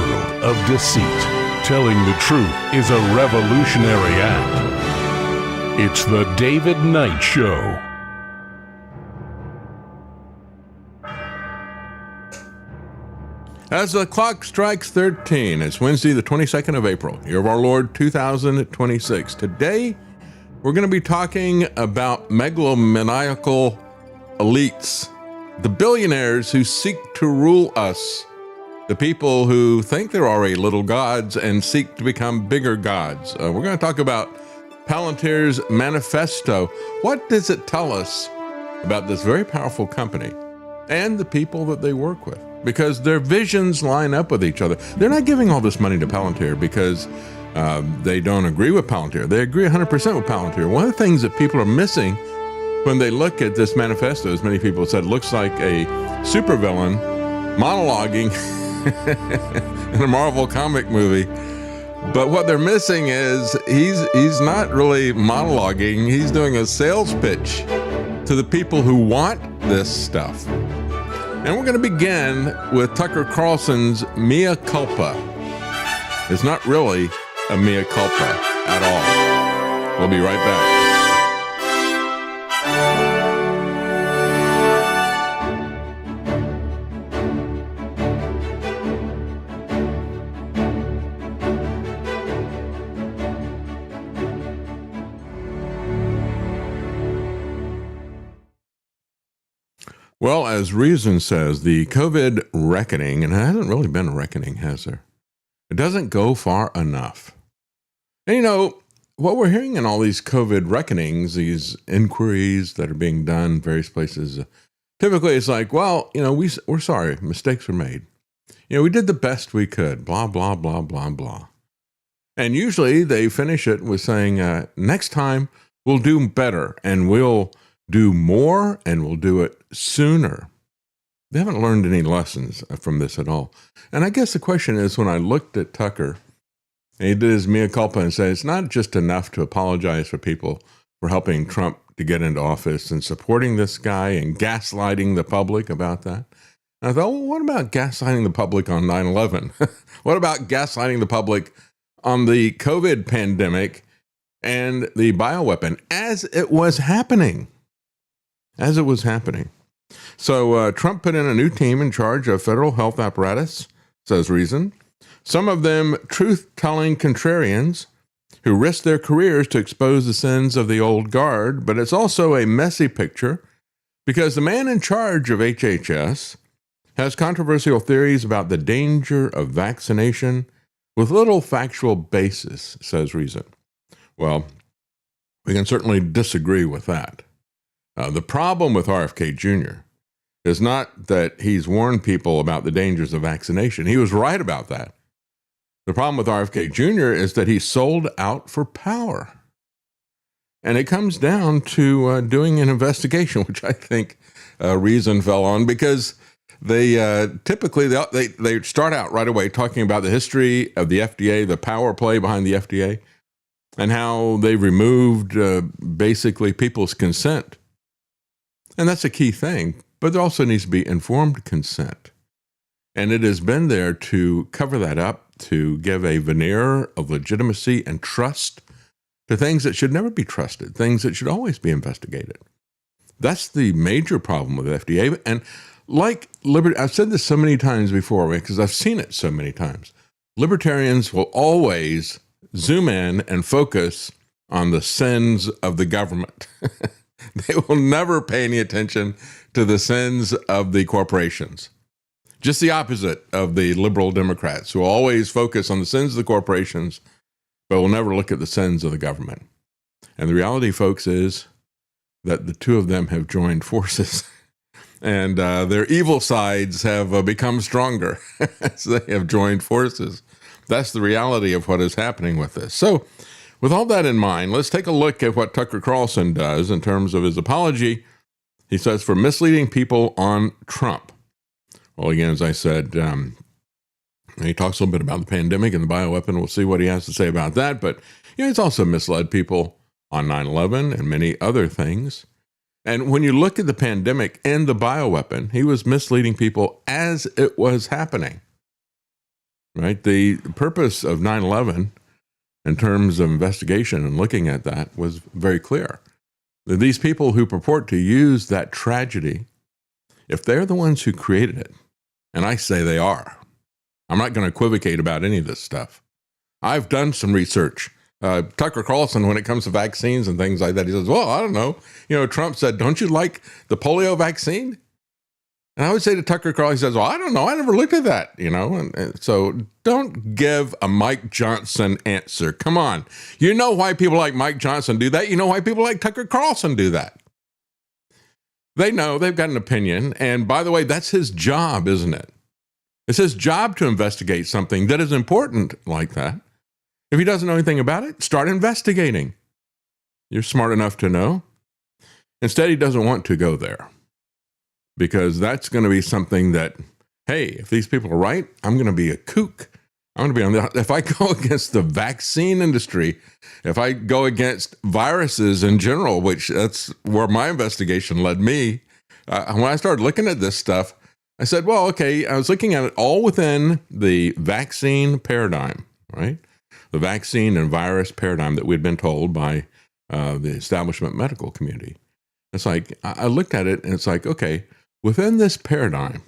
world of deceit, telling the truth is a revolutionary act. It's the David Knight Show. As the clock strikes 13, it's Wednesday, the 22nd of April, year of our Lord 2026. Today, we're going to be talking about megalomaniacal elites, the billionaires who seek to rule us, the people who think they're already little gods and seek to become bigger gods. We're going to talk about Palantir's Manifesto. What does it tell us about this very powerful company and the people that they work with? Because their visions line up with each other. They're not giving all this money to Palantir because they don't agree with Palantir. They agree 100% with Palantir. One of the things that people are missing when they look at this manifesto, as many people said, looks like a supervillain monologuing in a Marvel comic movie. But what they're missing is he's not really monologuing. He's doing a sales pitch to the people who want this stuff. And we're going to begin with Tucker Carlson's Mea Culpa. It's not really a mea culpa at all. We'll be right back. Well, as Reason says, the COVID reckoning, and it hasn't really been a reckoning, has there? It doesn't go far enough. And you know, what we're hearing in all these COVID reckonings, these inquiries that are being done in various places, typically it's like, well, you know, we're sorry, mistakes were made. You know, we did the best we could, blah, blah, blah, blah, blah. And usually they finish it with saying, next time we'll do better and we'll do more and we'll do it sooner. They haven't learned any lessons from this at all. And I guess the question is, when I looked at Tucker, and he did his mea culpa and said, it's not just enough to apologize for people for helping Trump to get into office and supporting this guy and gaslighting the public about that. And I thought, well, what about gaslighting the public on 9/11? What about gaslighting the public on the COVID pandemic and the bioweapon as it was happening? As it was happening. So Trump put in a new team in charge of federal health apparatus, says Reason. Some of them truth-telling contrarians who risk their careers to expose the sins of the old guard. But it's also a messy picture because the man in charge of HHS has controversial theories about the danger of vaccination with little factual basis, says Reason. Well, we can certainly disagree with that. The problem with RFK Jr. is not that he's warned people about the dangers of vaccination. He was right about that. The problem with RFK Jr. is that he sold out for power. And it comes down to doing an investigation, which I think Reason fell on, because they typically they start out right away talking about the history of the FDA, the power play behind the FDA, and how they removed basically people's consent. And that's a key thing, but there also needs to be informed consent. And it has been there to cover that up, to give a veneer of legitimacy and trust to things that should never be trusted, things that should always be investigated. That's the major problem with the FDA. And like liberty, I've said this so many times before because I've seen it so many times. Libertarians will always zoom in and focus on the sins of the government. They will never pay any attention to the sins of the corporations. Just the opposite of the liberal Democrats, who always focus on the sins of the corporations, but will never look at the sins of the government. And the reality, folks, is that the two of them have joined forces, and their evil sides have become stronger as they have joined forces. That's the reality of what is happening with this. So, with all that in mind, let's take a look at what Tucker Carlson does in terms of his apology. He says, for misleading people on Trump. Well, again, as I said, he talks a little bit about the pandemic and the bioweapon. We'll see what he has to say about that. But you know, he's also misled people on 9/11 and many other things. And when you look at the pandemic and the bioweapon, he was misleading people as it was happening. right? The purpose of 9/11 in terms of investigation and looking at that was very clear. That these people who purport to use that tragedy, if they're the ones who created it, and I say they are, I'm not going to equivocate about any of this stuff. I've done some research. Tucker Carlson, when it comes to vaccines and things like that, he says, well, I don't know. Trump said, don't you like the polio vaccine? And I would say to Tucker Carlson, he says, well, I don't know. I never looked at that, And so don't give a Mike Johnson answer. Come on. You know why people like Mike Johnson do that. You know why people like Tucker Carlson do that. They know they've got an opinion. And by the way, that's his job, isn't it? It's his job to investigate something that is important like that. If he doesn't know anything about it, start investigating. You're smart enough to know. Instead, he doesn't want to go there because that's going to be something that, hey, if these people are right, I'm going to be a kook. I'm going to be on the, if I go against the vaccine industry, if I go against viruses in general, which that's where my investigation led me. When I started looking at this stuff, I said, well, okay, I was looking at it all within the vaccine paradigm, right? The vaccine and virus paradigm that we'd been told by the establishment medical community. It's like, I looked at it and it's like, okay, within this paradigm,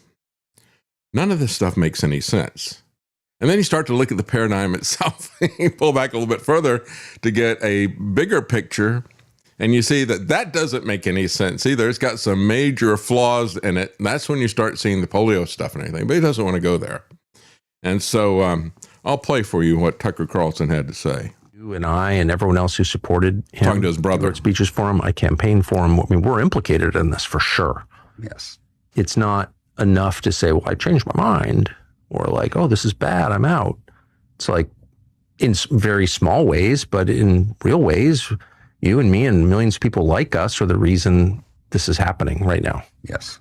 none of this stuff makes any sense. And then you start to look at the paradigm itself, you pull back a little bit further to get a bigger picture, and you see that that doesn't make any sense either. It's got some major flaws in it. And that's when you start seeing the polio stuff and everything, but he doesn't want to go there. And so I'll play for you what Tucker Carlson had to say. You and I and everyone else who supported him. Talking to his brother. Wrote speeches for him. I campaigned for him. I mean, we're implicated in this for sure. Yes. It's not enough to say, well, I changed my mind, or like, oh, this is bad, I'm out. It's like in very small ways, but in real ways, you and me and millions of people like us are the reason this is happening right now. Yes.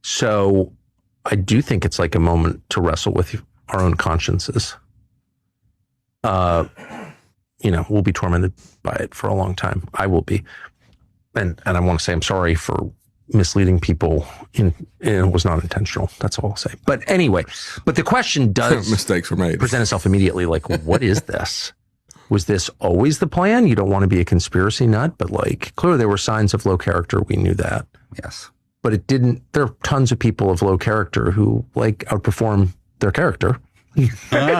So I do think it's like a moment to wrestle with our own consciences. We'll be tormented by it for a long time. I will be. And I want to say I'm sorry for misleading people. It was not intentional. That's all I'll say. But anyway, the question does mistakes were made. Present itself immediately like, what is this? Was this always the plan? You don't want to be a conspiracy nut, but like clearly there were signs of low character. We knew that. Yes. But it didn't. There are tons of people of low character who like outperform their character. It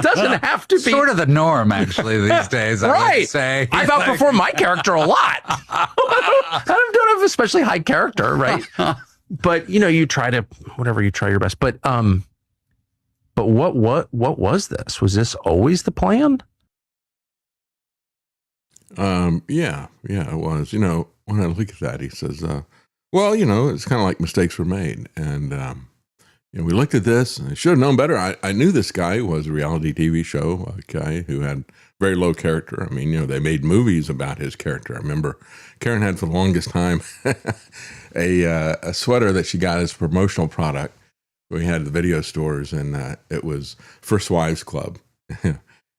doesn't have to be sort of the norm, actually, these days. I would say I've outperformed my character a lot. I don't have especially high character, right? But you try your best. But what was this? Was this always the plan? Yeah, it was. When I look at that, he says, well, it's kind of like mistakes were made, and. We looked at this and I should have known better. I knew this guy was a reality TV show, a guy who had very low character. I mean, they made movies about his character. I remember Karen had for the longest time a sweater that she got as a promotional product. We had the video stores, and it was First Wives Club.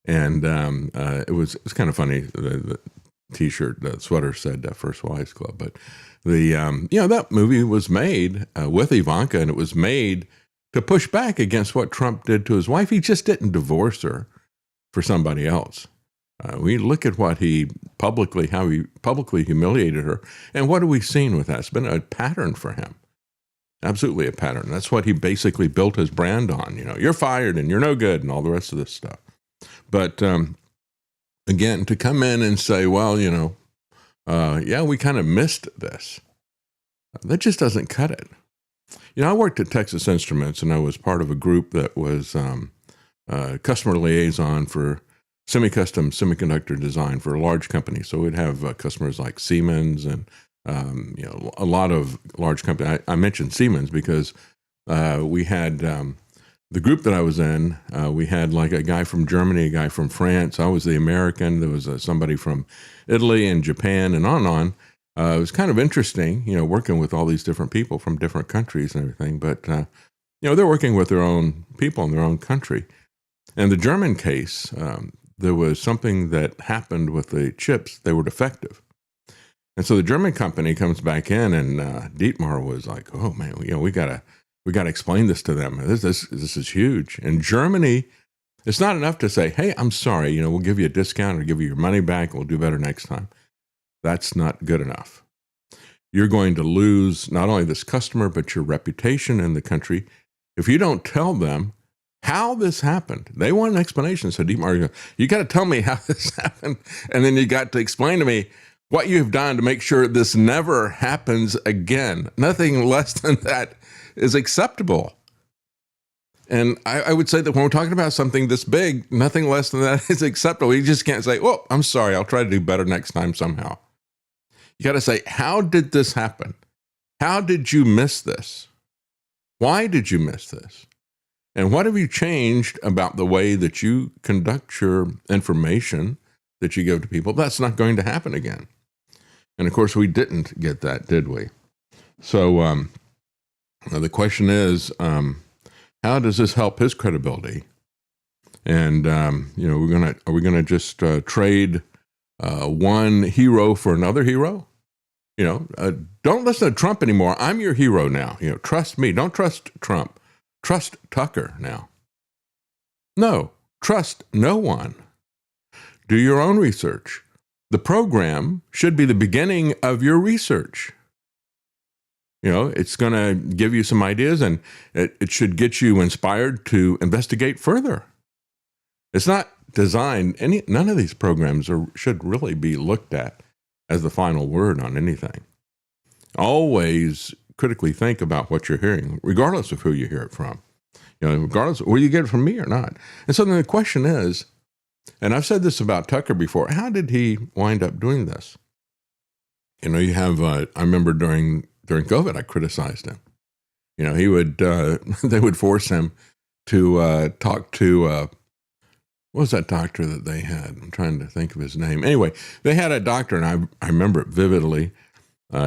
And it was kind of funny. The T-shirt, the sweater said First Wives Club. But that movie was made with Ivanka, and it was made to push back against what Trump did to his wife. He just didn't divorce her for somebody else. We look at how he publicly humiliated her. And what have we seen with that? It's been a pattern for him. Absolutely a pattern. That's what he basically built his brand on. You're fired and you're no good and all the rest of this stuff. But again, to come in and say, well, we kind of missed this. That just doesn't cut it. I worked at Texas Instruments, and I was part of a group that was customer liaison for semi-custom semiconductor design for a large company. So we'd have customers like Siemens and a lot of large companies. I mentioned Siemens because we had the group that I was in. We had like a guy from Germany, a guy from France. I was the American. There was somebody from Italy and Japan, and on. It was kind of interesting, working with all these different people from different countries and everything. But, they're working with their own people in their own country. And the German case, there was something that happened with the chips. They were defective. And so the German company comes back in, and Dietmar was like, oh, man, we got to explain this to them. This is huge. And Germany It's not enough to say, hey, I'm sorry, we'll give you a discount or give you your money back. We'll do better next time. That's not good enough. You're going to lose not only this customer, but your reputation in the country if you don't tell them how this happened. They want an explanation. So DeepMark, you got to tell me how this happened. And then you got to explain to me what you've done to make sure this never happens again. Nothing less than that is acceptable. And I would say that when we're talking about something this big, nothing less than that is acceptable. You just can't say, well, I'm sorry, I'll try to do better next time somehow. You got to say, how did this happen? How did you miss this? Why did you miss this? And what have you changed about the way that you conduct your information that you give to people? That's not going to happen again. And of course, we didn't get that, did we? So the question is, how does this help his credibility? And are we gonna just trade one hero for another hero? Don't listen to Trump anymore. I'm your hero now. Trust me. Don't trust Trump. Trust Tucker now. No, trust no one. Do your own research. The program should be the beginning of your research. It's going to give you some ideas, and it should get you inspired to investigate further. It's not designed, none of these programs should really be looked at as the final word on anything. Always critically think about what you're hearing, regardless of who you hear it from. Regardless of whether you get it from me or not. And so then the question is, and I've said this about Tucker before, how did he wind up doing this? You have, I remember during COVID, I criticized him. He would, they would force him to talk to, what was that doctor that they had? I'm trying to think of his name. Anyway, they had a doctor, and I remember it vividly.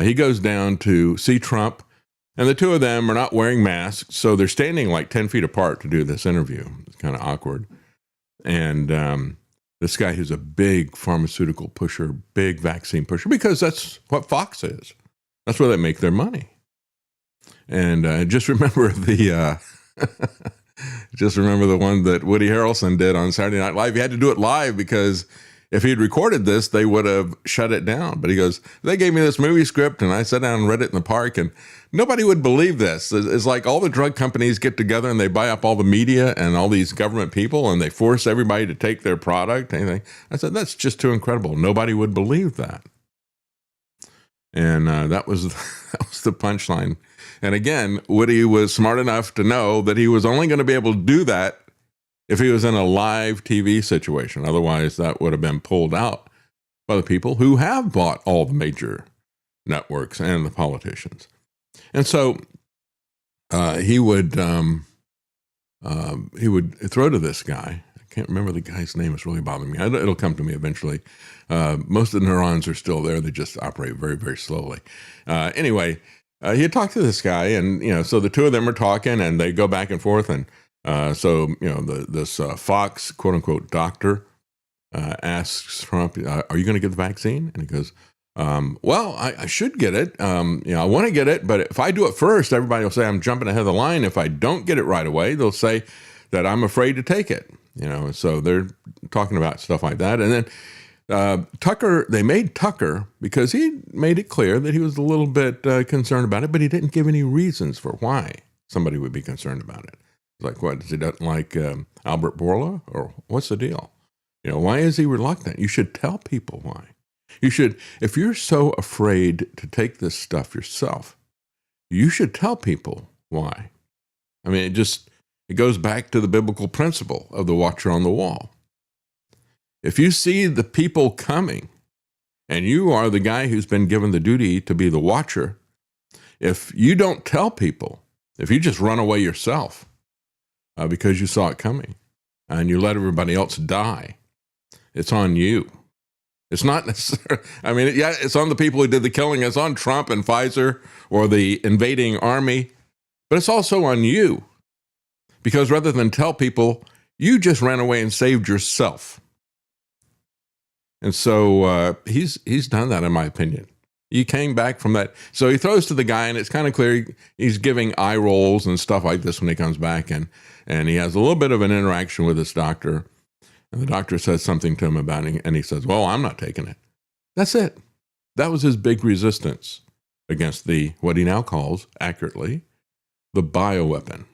He goes down to see Trump, and the two of them are not wearing masks, so they're standing like 10 feet apart to do this interview. It's kind of awkward. And this guy who's a big pharmaceutical pusher, big vaccine pusher, because that's what Fox is. That's where they make their money. And just remember the one that Woody Harrelson did on Saturday Night Live. He had to do it live because if he'd recorded this, they would have shut it down. But he goes, they gave me this movie script, and I sat down and read it in the park, and nobody would believe this. It's like all the drug companies get together and they buy up all the media and all these government people, and they force everybody to take their product. Anything. I said, that's just too incredible. Nobody would believe that. And that was the punchline. And again, Woody was smart enough to know that he was only going to be able to do that if he was in a live TV situation. Otherwise, that would have been pulled out by the people who have bought all the major networks and the politicians. And so he would throw to this guy. I can't remember the guy's name. It's really bothering me. It'll come to me eventually. Most of the neurons are still there. They just operate very, very slowly. Anyway, he had talked to this guy, and so the two of them are talking, and they go back and forth. And this Fox quote unquote doctor asks Trump, "Are you going to get the vaccine?" And he goes, "Well, I should get it. I want to get it, but if I do it first, everybody will say I'm jumping ahead of the line. If I don't get it right away, they'll say that I'm afraid to take it." So they're talking about stuff like that. And then Tucker, they made Tucker because he made it clear that he was a little bit concerned about it, but he didn't give any reasons for why somebody would be concerned about it. It's like, what, does he not like Albert Bourla, or what's the deal? Why is he reluctant? You should tell people why. You should, if you're so afraid to take this stuff yourself, you should tell people why. I mean, it goes back to the biblical principle of the watcher on the wall. If you see the people coming and you are the guy who's been given the duty to be the watcher, if you don't tell people, if you just run away yourself because you saw it coming and you let everybody else die, it's on you. It's not necessarily, it's on the people who did the killing. It's on Trump and Pfizer or the invading army, but it's also on you. Because rather than tell people, you just ran away and saved yourself. And so he's done that, in my opinion. You came back from that. So he throws to the guy, and it's kind of clear he's giving eye rolls and stuff like this when he comes back. And he has a little bit of an interaction with this doctor. And the doctor says something to him about it, and he says, well, I'm not taking it. That's it. That was his big resistance against what he now calls, accurately, the bioweapon.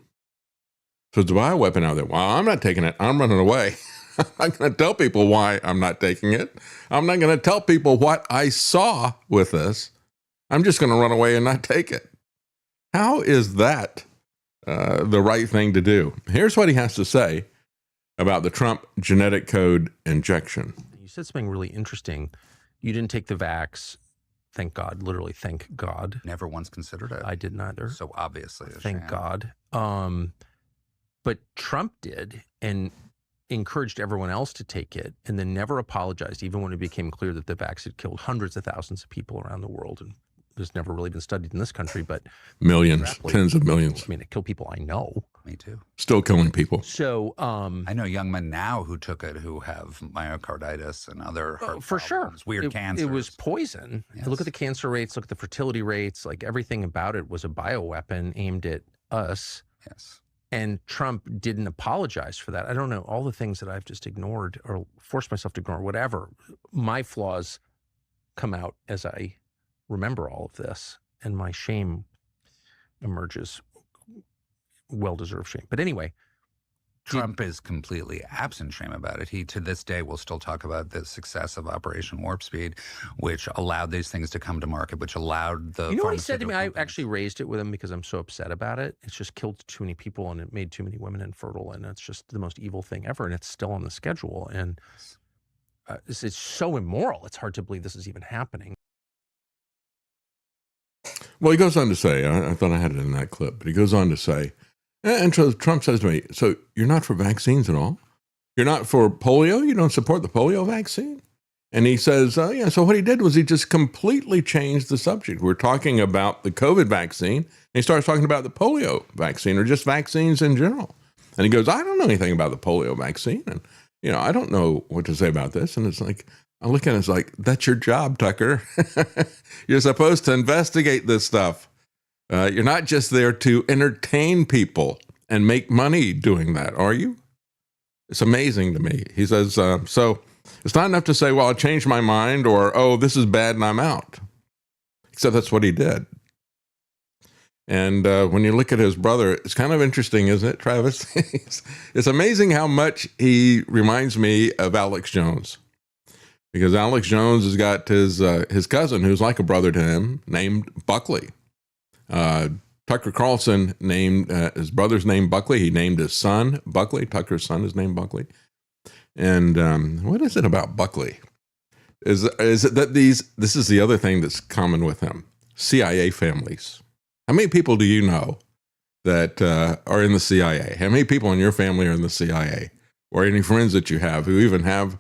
So it's a bioweapon out there. Well, I'm not taking it. I'm running away. I'm not going to tell people why I'm not taking it. I'm not going to tell people what I saw with this. I'm just going to run away and not take it. How is that the right thing to do? Here's what he has to say about the Trump genetic code injection. You said something really interesting. You didn't take the vax. Thank God. Literally, thank God. Never once considered it. I did neither. So obviously a Thank sham. God. But Trump did and encouraged everyone else to take it and then never apologized, even when it became clear that the vax had killed hundreds of thousands of people around the world. And it's never really been studied in this country, but millions, tens of millions. I mean, it killed people I know. Me too. Still killing people. So I know young men now who took it who have myocarditis and other heart for problems, sure, weird cancers. It was poison. Yes. Look at the cancer rates, look at the fertility rates, like everything about it was a bioweapon aimed at us. Yes. And Trump didn't apologize for that. I don't know, all the things that I've just ignored or forced myself to ignore, whatever. My flaws come out as I remember all of this, and my shame emerges, well-deserved shame. But anyway. Trump is completely absent shame about it. He, to this day, will still talk about the success of Operation Warp Speed, which allowed these things to come to market, which allowed the You know what he said to me? I companies. actually raised it with him because I'm so upset about it. It's just killed too many people and it made too many women infertile, and it's just the most evil thing ever, and it's still on the schedule. And it's so immoral. It's hard to believe this is even happening. Well, he goes on to say, I thought I had it in that clip, but he goes on to say, and so Trump says to me, so you're not for vaccines at all? You're not for polio? You don't support the polio vaccine? And he says, yeah, so what he did was he just completely changed the subject. We're talking about the COVID vaccine, and he starts talking about the polio vaccine or just vaccines in general. And he goes, I don't know anything about the polio vaccine. And, I don't know what to say about this. And it's like, I look at it, it's like, that's your job, Tucker. You're supposed to investigate this stuff. You're not just there to entertain people and make money doing that, are you? It's amazing to me. He says, so it's not enough to say, well, I changed my mind, or, oh, this is bad and I'm out. Except that's what he did. And when you look at his brother, it's kind of interesting, isn't it, Travis? It's amazing how much he reminds me of Alex Jones. Because Alex Jones has got his cousin, who's like a brother to him, named Buckley. Tucker Carlson named his brother's name Buckley. He named his son Buckley. Tucker's son is named Buckley. And what is it about Buckley? Is it that this is the other thing that's common with him? CIA families. How many people do you know that are in the CIA? How many people in your family are in the CIA? Or any friends that you have who even have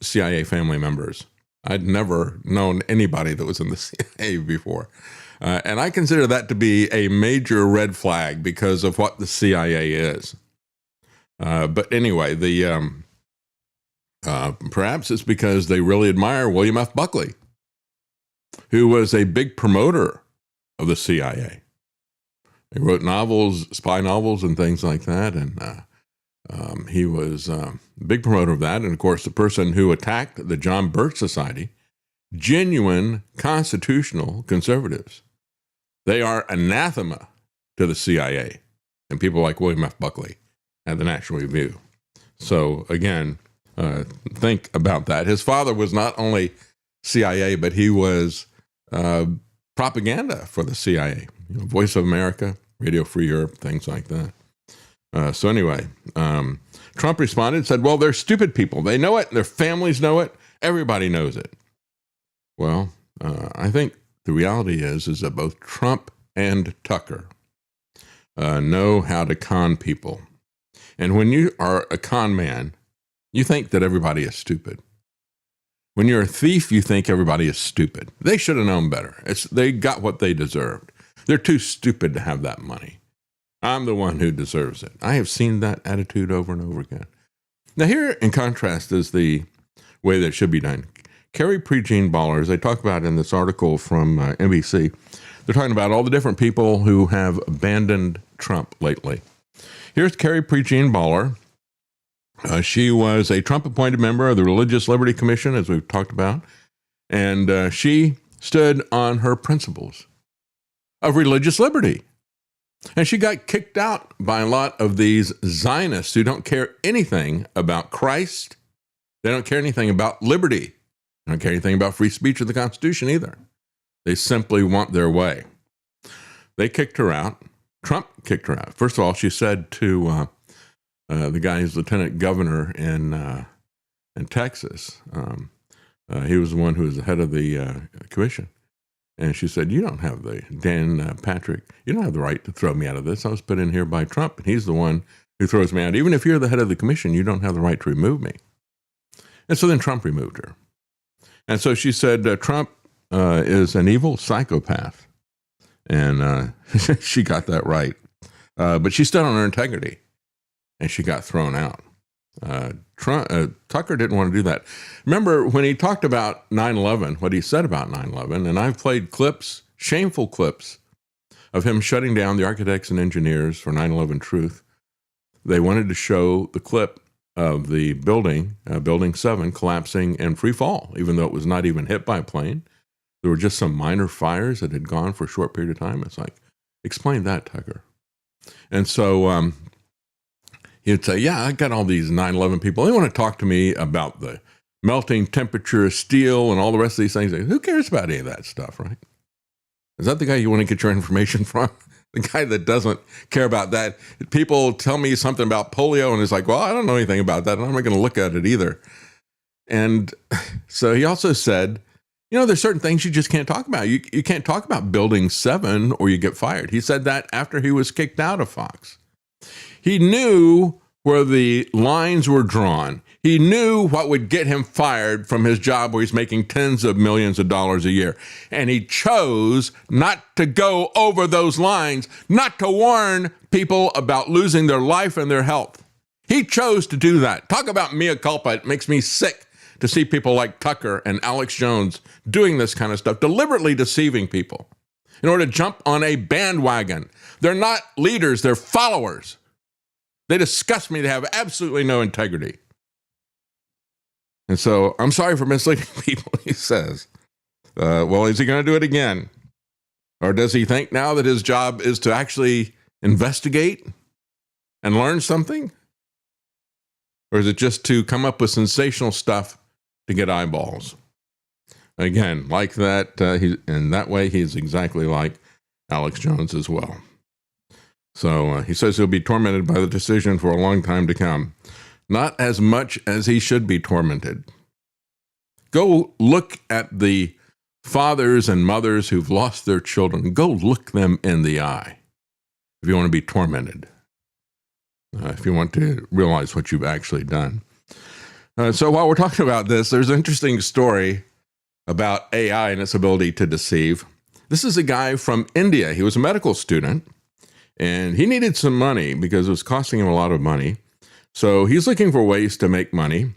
CIA family members? I'd never known anybody that was in the CIA before. And I consider that to be a major red flag because of what the CIA is. But anyway, perhaps it's because they really admire William F. Buckley, who was a big promoter of the CIA. He wrote novels, spy novels and things like that. And he was a big promoter of that. And of course, the person who attacked the John Birch Society, genuine constitutional conservatives. They are anathema to the CIA and people like William F. Buckley at the National Review. So again, think about that. His father was not only CIA, but he was propaganda for the CIA. Voice of America, Radio Free Europe, things like that. So anyway, Trump responded, said, well, they're stupid people. They know it. Their families know it. Everybody knows it. Well, I think the reality is that both Trump and Tucker know how to con people. And when you are a con man, you think that everybody is stupid. When you're a thief, you think everybody is stupid. They should have known better. They got what they deserved. They're too stupid to have that money. I'm the one who deserves it. I have seen that attitude over and over again. Now here, in contrast, is the way that it should be done. Carry Prejean Ballers. They talk about in this article from NBC. They're talking about all the different people who have abandoned Trump lately. Here's Carrie Prejean Baller. She was a Trump-appointed member of the Religious Liberty Commission, as we've talked about, and she stood on her principles of religious liberty. And she got kicked out by a lot of these Zionists who don't care anything about Christ. They don't care anything about liberty. They don't care anything about free speech or the Constitution either. They simply want their way. They kicked her out. Trump kicked her out. First of all, she said to the guy who's lieutenant governor in Texas, he was the one who was the head of the commission. And she said, you don't have Patrick, you don't have the right to throw me out of this. I was put in here by Trump, and he's the one who throws me out. Even if you're the head of the commission, you don't have the right to remove me. And so then Trump removed her. And so she said, Trump is an evil psychopath. And she got that right. But she stood on her integrity, and she got thrown out. Tucker didn't want to do that. Remember when he talked about 9/11, what he said about 9/11, and I've played clips, shameful clips, of him shutting down the architects and engineers for 9/11 Truth. They wanted to show the clip of the building, Building 7, collapsing in free fall, even though it was not even hit by a plane. There were just some minor fires that had gone for a short period of time. It's like, explain that, Tucker. And so he'd say, yeah, I got all these 9/11 people. They want to talk to me about the melting temperature of steel and all the rest of these things. Who cares about any of that stuff, right? Is that the guy you want to get your information from? The guy that doesn't care about that. People tell me something about polio, and it's like, well, I don't know anything about that, and I'm not going to look at it either. And so he also said, you know, there's certain things you just can't talk about. You can't talk about Building 7 or you get fired. He said that after he was kicked out of Fox. He knew where the lines were drawn. He knew what would get him fired from his job where he's making tens of millions of dollars a year. And he chose not to go over those lines, not to warn people about losing their life and their health. He chose to do that. Talk about Mea Culpa. It makes me sick to see people like Tucker and Alex Jones doing this kind of stuff, deliberately deceiving people in order to jump on a bandwagon. They're not leaders, they're followers. They disgust me. They have absolutely no integrity. And so I'm sorry for misleading people, he says. Well, is he going to do it again? Or does he think now that his job is to actually investigate and learn something? Or is it just to come up with sensational stuff to get eyeballs? Again, like that, in that way, he's exactly like Alex Jones as well. So he says he'll be tormented by the decision for a long time to come. Not as much as he should be tormented. Go look at the fathers and mothers who've lost their children. Go look them in the eye if you want to be tormented, if you want to realize what you've actually done. So while we're talking about this, there's an interesting story about AI and its ability to deceive. This is a guy from India. He was a medical student, and he needed some money because it was costing him a lot of money. So he's looking for ways to make money.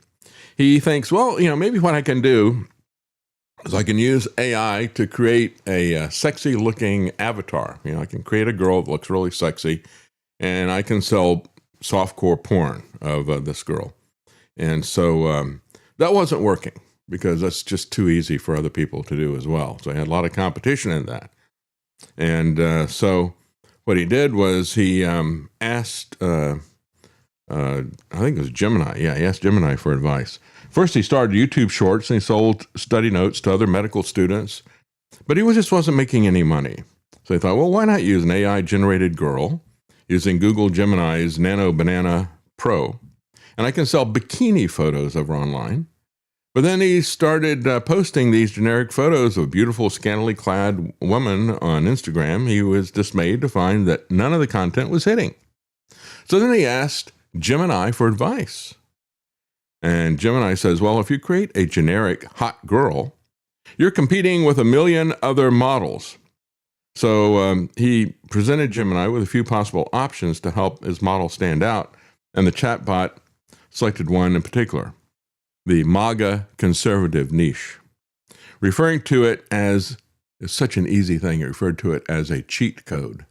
He thinks, well, you know, maybe what I can do is I can use AI to create a sexy looking avatar. You know, I can create a girl that looks really sexy, and I can sell softcore porn of this girl. And so that wasn't working because that's just too easy for other people to do as well. So he had a lot of competition in that. And so what he did was he asked, I think it was Gemini. Yeah, he asked Gemini for advice. First, he started YouTube Shorts, and he sold study notes to other medical students, but he just wasn't making any money. So he thought, well, why not use an AI-generated girl using Google Gemini's Nano Banana Pro, and I can sell bikini photos of her online. But then he started posting these generic photos of a beautiful, scantily clad woman on Instagram. He was dismayed to find that none of the content was hitting. So then he asked Gemini for advice. And Gemini says, well, if you create a generic hot girl, you're competing with 1 million other models. So he presented Gemini with a few possible options to help his model stand out. And the chatbot selected one in particular, the MAGA conservative niche. referring to it as, it's such an easy thing, he referred to it as a cheat code.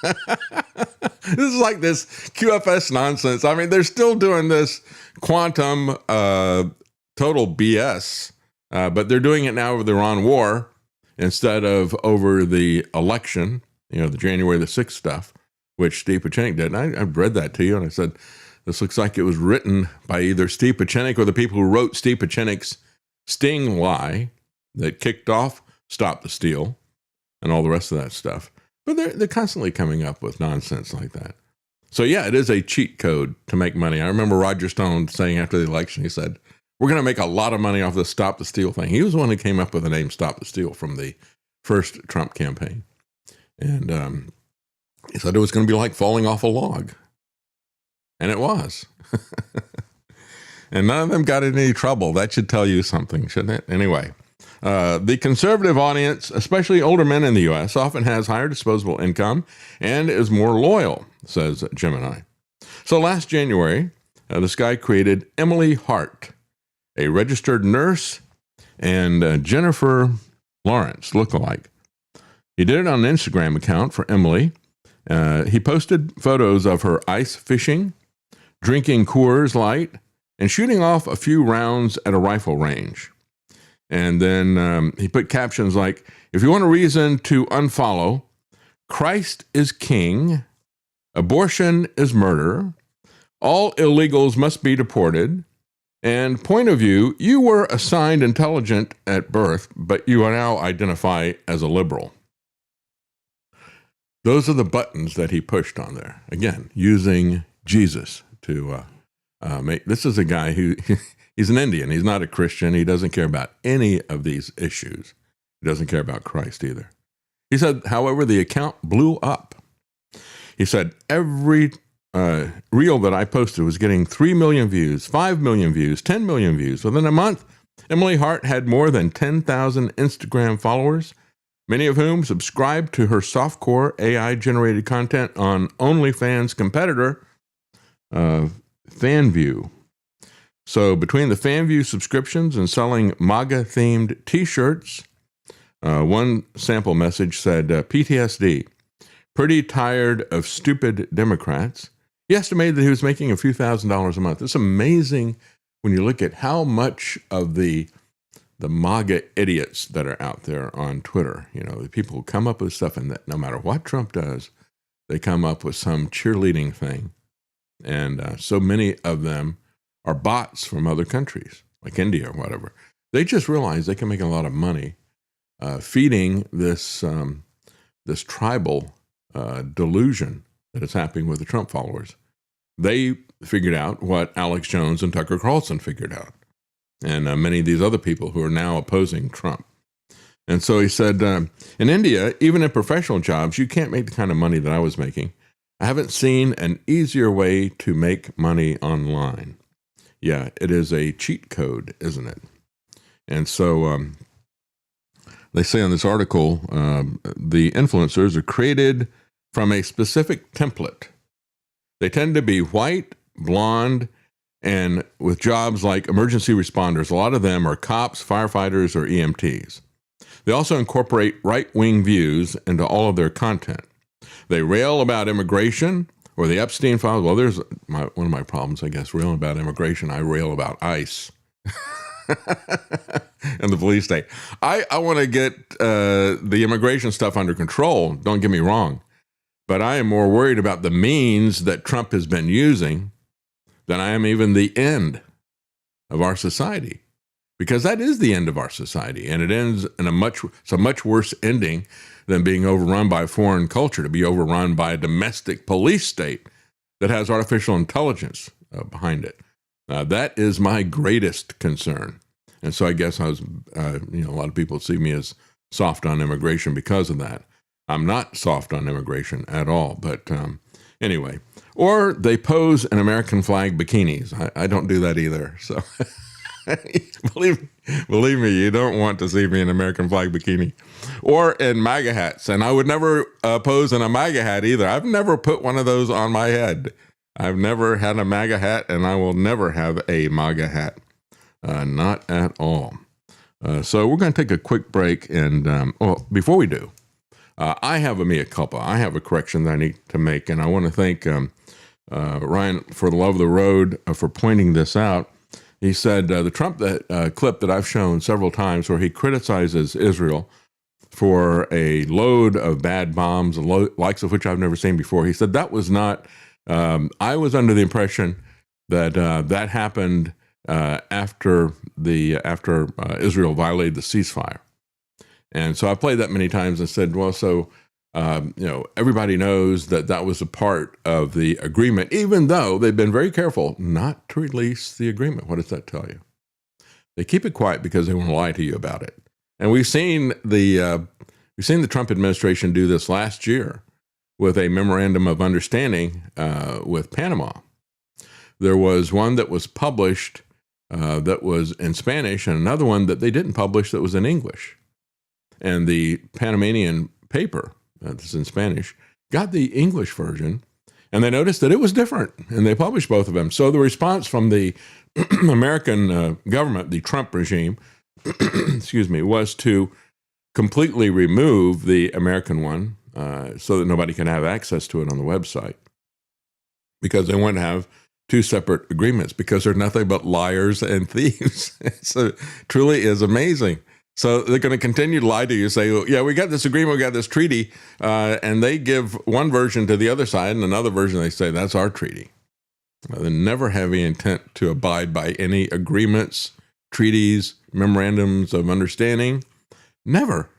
This is like this QFS nonsense. I mean, they're still doing this quantum total BS, but they're doing it now over the Iran war instead of over the election, the January the 6th stuff, which Steve Pieczenik did. And I read that to you, and I said, this looks like it was written by either Steve Pieczenik or the people who wrote Steve Pieczenik's sting lie that kicked off Stop the Steal and all the rest of that stuff. But they're constantly coming up with nonsense like that. So yeah, it is a cheat code to make money. I remember Roger Stone saying after the election, he said, we're going to make a lot of money off the Stop the Steal thing. He was the one who came up with the name Stop the Steal from the first Trump campaign. And he said it was going to be like falling off a log. And it was. And none of them got in any trouble. That should tell you something, shouldn't it? Anyway. The conservative audience, especially older men in the U.S., often has higher disposable income and is more loyal, says Gemini. So last January, this guy created Emily Hart, a registered nurse and Jennifer Lawrence lookalike. He did it on an Instagram account for Emily. He posted photos of her ice fishing, drinking Coors Light, and shooting off a few rounds at a rifle range. And then he put captions like, if you want a reason to unfollow, Christ is king, abortion is murder, all illegals must be deported, and point of view, you were assigned intelligent at birth, but you now identify as a liberal. Those are the buttons that he pushed on there. Again, using Jesus to make, this is a guy who... He's an Indian. He's not a Christian. He doesn't care about any of these issues. He doesn't care about Christ either. He said, however, the account blew up. He said, every reel that I posted was getting 3 million views, 5 million views, 10 million views. Within a month, Emily Hart had more than 10,000 Instagram followers, many of whom subscribed to her softcore AI-generated content on OnlyFans competitor, FanView. So between the FanView subscriptions and selling MAGA-themed T-shirts, one sample message said, PTSD, pretty tired of stupid Democrats. He estimated that he was making a few $1,000s a month. It's amazing when you look at how much of the MAGA idiots that are out there on Twitter, the people who come up with stuff, and that no matter what Trump does, they come up with some cheerleading thing. And so many of them are bots from other countries, like India or whatever. They just realize they can make a lot of money feeding this tribal delusion that is happening with the Trump followers. They figured out what Alex Jones and Tucker Carlson figured out, and many of these other people who are now opposing Trump. And so he said, in India, even in professional jobs, you can't make the kind of money that I was making. I haven't seen an easier way to make money online. Yeah, it is a cheat code, isn't it? And so they say on this article, the influencers are created from a specific template. They tend to be white, blonde, and with jobs like emergency responders. A lot of them are cops, firefighters, or EMTs. They also incorporate right-wing views into all of their content. They rail about immigration, or the Epstein files. Well, there's one of my problems, I guess, railing about immigration. I rail about ICE and the police state. I want to get the immigration stuff under control. Don't get me wrong. But I am more worried about the means that Trump has been using than I am even the end of our society. Because that is the end of our society. And it ends in a much worse ending than being overrun by foreign culture, to be overrun by a domestic police state that has artificial intelligence behind it. That is my greatest concern. And so I guess I was, a lot of people see me as soft on immigration because of that. I'm not soft on immigration at all. But anyway, or they pose in American flag bikinis. I don't do that either. So believe me, you don't want to see me in American flag bikini or in MAGA hats. And I would never pose in a MAGA hat either. I've never put one of those on my head. I've never had a MAGA hat, and I will never have a MAGA hat. Not at all. So we're going to take a quick break. And before we do, I have a mea culpa. I have a correction that I need to make. And I want to thank Ryan, for the love of the road, for pointing this out. He said the Trump clip that I've shown several times where he criticizes Israel for a load of bad bombs, likes of which I've never seen before. He said that was not, I was under the impression that that happened after Israel violated the ceasefire. And so I played that many times and said, well, so, everybody knows that that was a part of the agreement, even though they've been very careful not to release the agreement. What does that tell you? They keep it quiet because they want to lie to you about it. And we've seen the Trump administration do this last year with a memorandum of understanding with Panama. There was one that was published that was in Spanish, and another one that they didn't publish that was in English. And the Panamanian paper, that's in Spanish, got the English version, and they noticed that it was different, and they published both of them. So the response from the American government, the Trump regime, was to completely remove the American one so that nobody can have access to it on the website, because they want to have two separate agreements, because they're nothing but liars and thieves. So it truly is amazing. So they're going to continue to lie to you, say, well, yeah, we got this agreement, we got this treaty, and they give one version to the other side, and another version they say, that's our treaty. They never have any intent to abide by any agreements, treaties, memorandums of understanding. Never.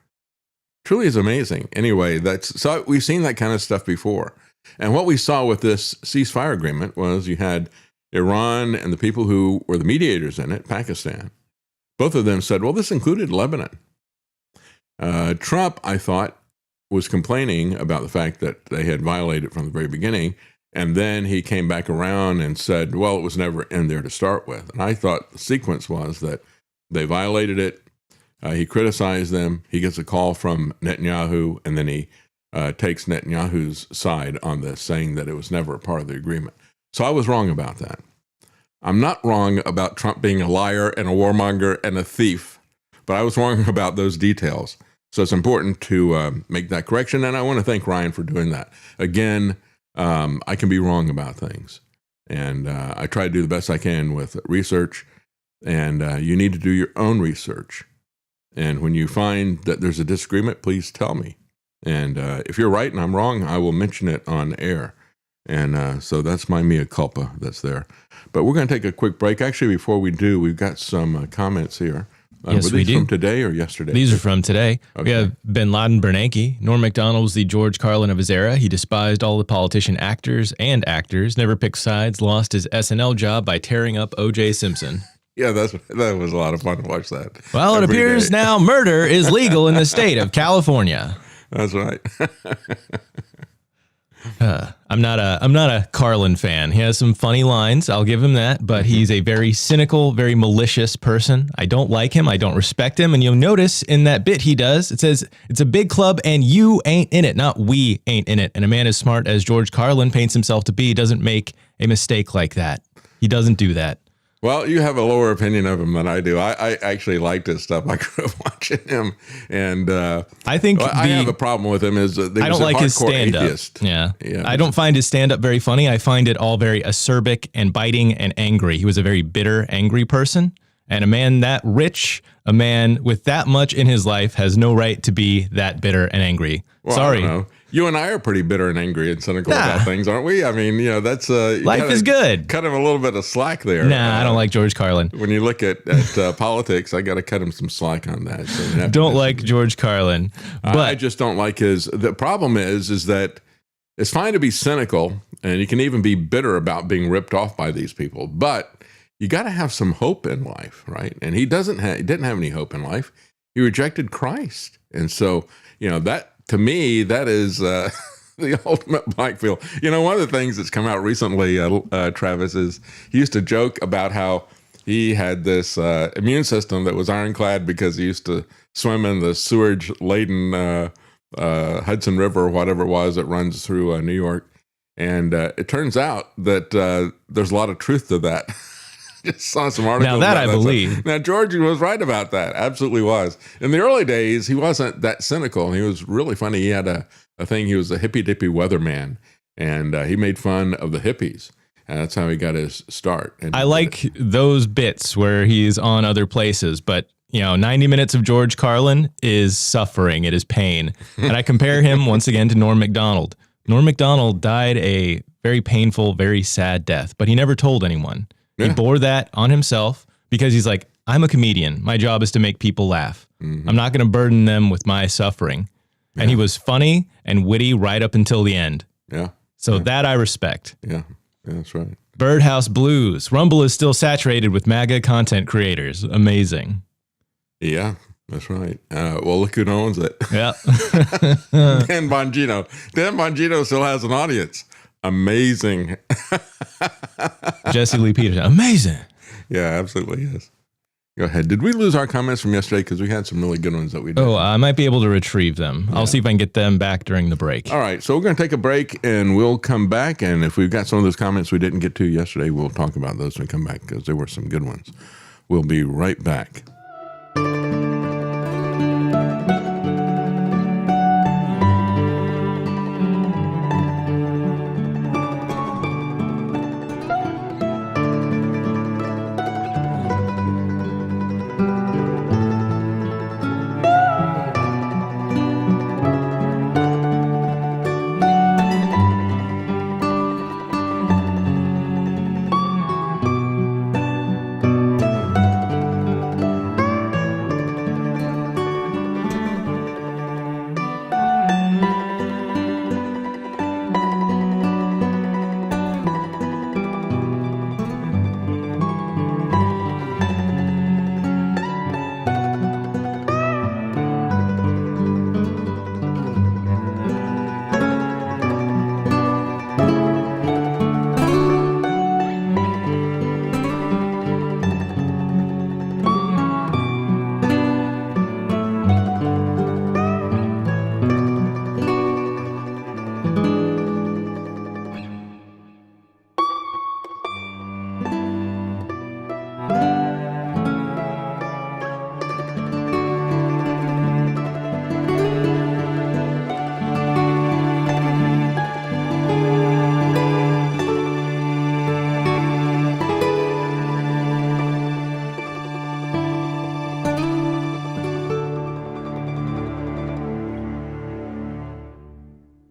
Truly is amazing. Anyway, so we've seen that kind of stuff before. And what we saw with this ceasefire agreement was you had Iran and the people who were the mediators in it, Pakistan. Both of them said, well, this included Lebanon. Trump, I thought, was complaining about the fact that they had violated from the very beginning. And then he came back around and said, well, it was never in there to start with. And I thought the sequence was that they violated it. He criticized them. He gets a call from Netanyahu, and then he takes Netanyahu's side on this, saying that it was never a part of the agreement. So I was wrong about that. I'm not wrong about Trump being a liar and a warmonger and a thief, but I was wrong about those details. So it's important to make that correction, and I want to thank Ryan for doing that. Again, I can be wrong about things, and I try to do the best I can with research, and you need to do your own research. And when you find that there's a disagreement, please tell me. And if you're right and I'm wrong, I will mention it on air. And so that's my mea culpa that's there. But we're going to take a quick break. Actually, before we do, we've got some comments here. Yes, were we these do. from today or yesterday? These are from today. Okay. We have Bin Laden Bernanke. Norm Macdonald was the George Carlin of his era. He despised all the politician actors, never picked sides, lost his SNL job by tearing up O.J. Simpson. Yeah, that was a lot of fun to watch that. Well, it every appears day. now murder is legal in the state of California. That's right. I'm not a Carlin fan. He has some funny lines, I'll give him that, but he's a very cynical, very malicious person. I don't like him. I don't respect him. And you'll notice in that bit he does, it says, it's a big club and you ain't in it, not we ain't in it. And a man as smart as George Carlin paints himself to be doesn't make a mistake like that. He doesn't do that. Well, you have a lower opinion of him than I do. I actually liked his stuff. I grew up watching him, and I think I have a problem with him. Is that I don't like his stand-up. Atheist. Yeah, Yeah. I don't find his stand-up very funny. I find it all very acerbic and biting and angry. He was a very bitter, angry person, and a man that rich, a man with that much in his life, has no right to be that bitter and angry. Well, Sorry. I don't know. You and I are pretty bitter and angry and cynical about things, aren't we? I mean, that's Life is good. Cut him a little bit of slack there. Nah, I don't like George Carlin. When you look at politics, I got to cut him some slack on that. So you have to Don't listen. like George Carlin. But I just don't like his. The problem is that it's fine to be cynical, and you can even be bitter about being ripped off by these people, but you got to have some hope in life, right? And he didn't have any hope in life. He rejected Christ, and so that. To me, that is the ultimate bike feel. One of the things that's come out recently, Travis, is he used to joke about how he had this immune system that was ironclad because he used to swim in the sewage-laden Hudson River or whatever it was that runs through New York. And it turns out that there's a lot of truth to that. Just saw some articles. Now that about I believe. Now George was right about that. Absolutely was. In the early days, he wasn't that cynical. He was really funny. He had a thing. He was a hippy dippy weatherman, and he made fun of the hippies. And that's how he got his start. And I like those bits where he's on other places, but 90 minutes of George Carlin is suffering. It is pain. And I compare him once again to Norm Macdonald. Norm Macdonald died a very painful, very sad death, but he never told anyone. Yeah. He bore that on himself because he's like, I'm a comedian. My job is to make people laugh. Mm-hmm. I'm not going to burden them with my suffering. And he was funny and witty right up until the end. Yeah. So that I respect. Yeah. Yeah, that's right. Birdhouse Blues. Rumble is still saturated with MAGA content creators. Amazing. Yeah, that's right. Well, look who owns it. Yeah. Dan Bongino. Dan Bongino still has an audience. Amazing. Jesse Lee Peterson. Amazing. Yeah, absolutely is. Go ahead. Did we lose our comments from yesterday? Because we had some really good ones that we did. Oh, I might be able to retrieve them. I'll see if I can get them back during the break. All right. So we're going to take a break and we'll come back. And if we've got some of those comments we didn't get to yesterday, we'll talk about those when we come back because there were some good ones. We'll be right back.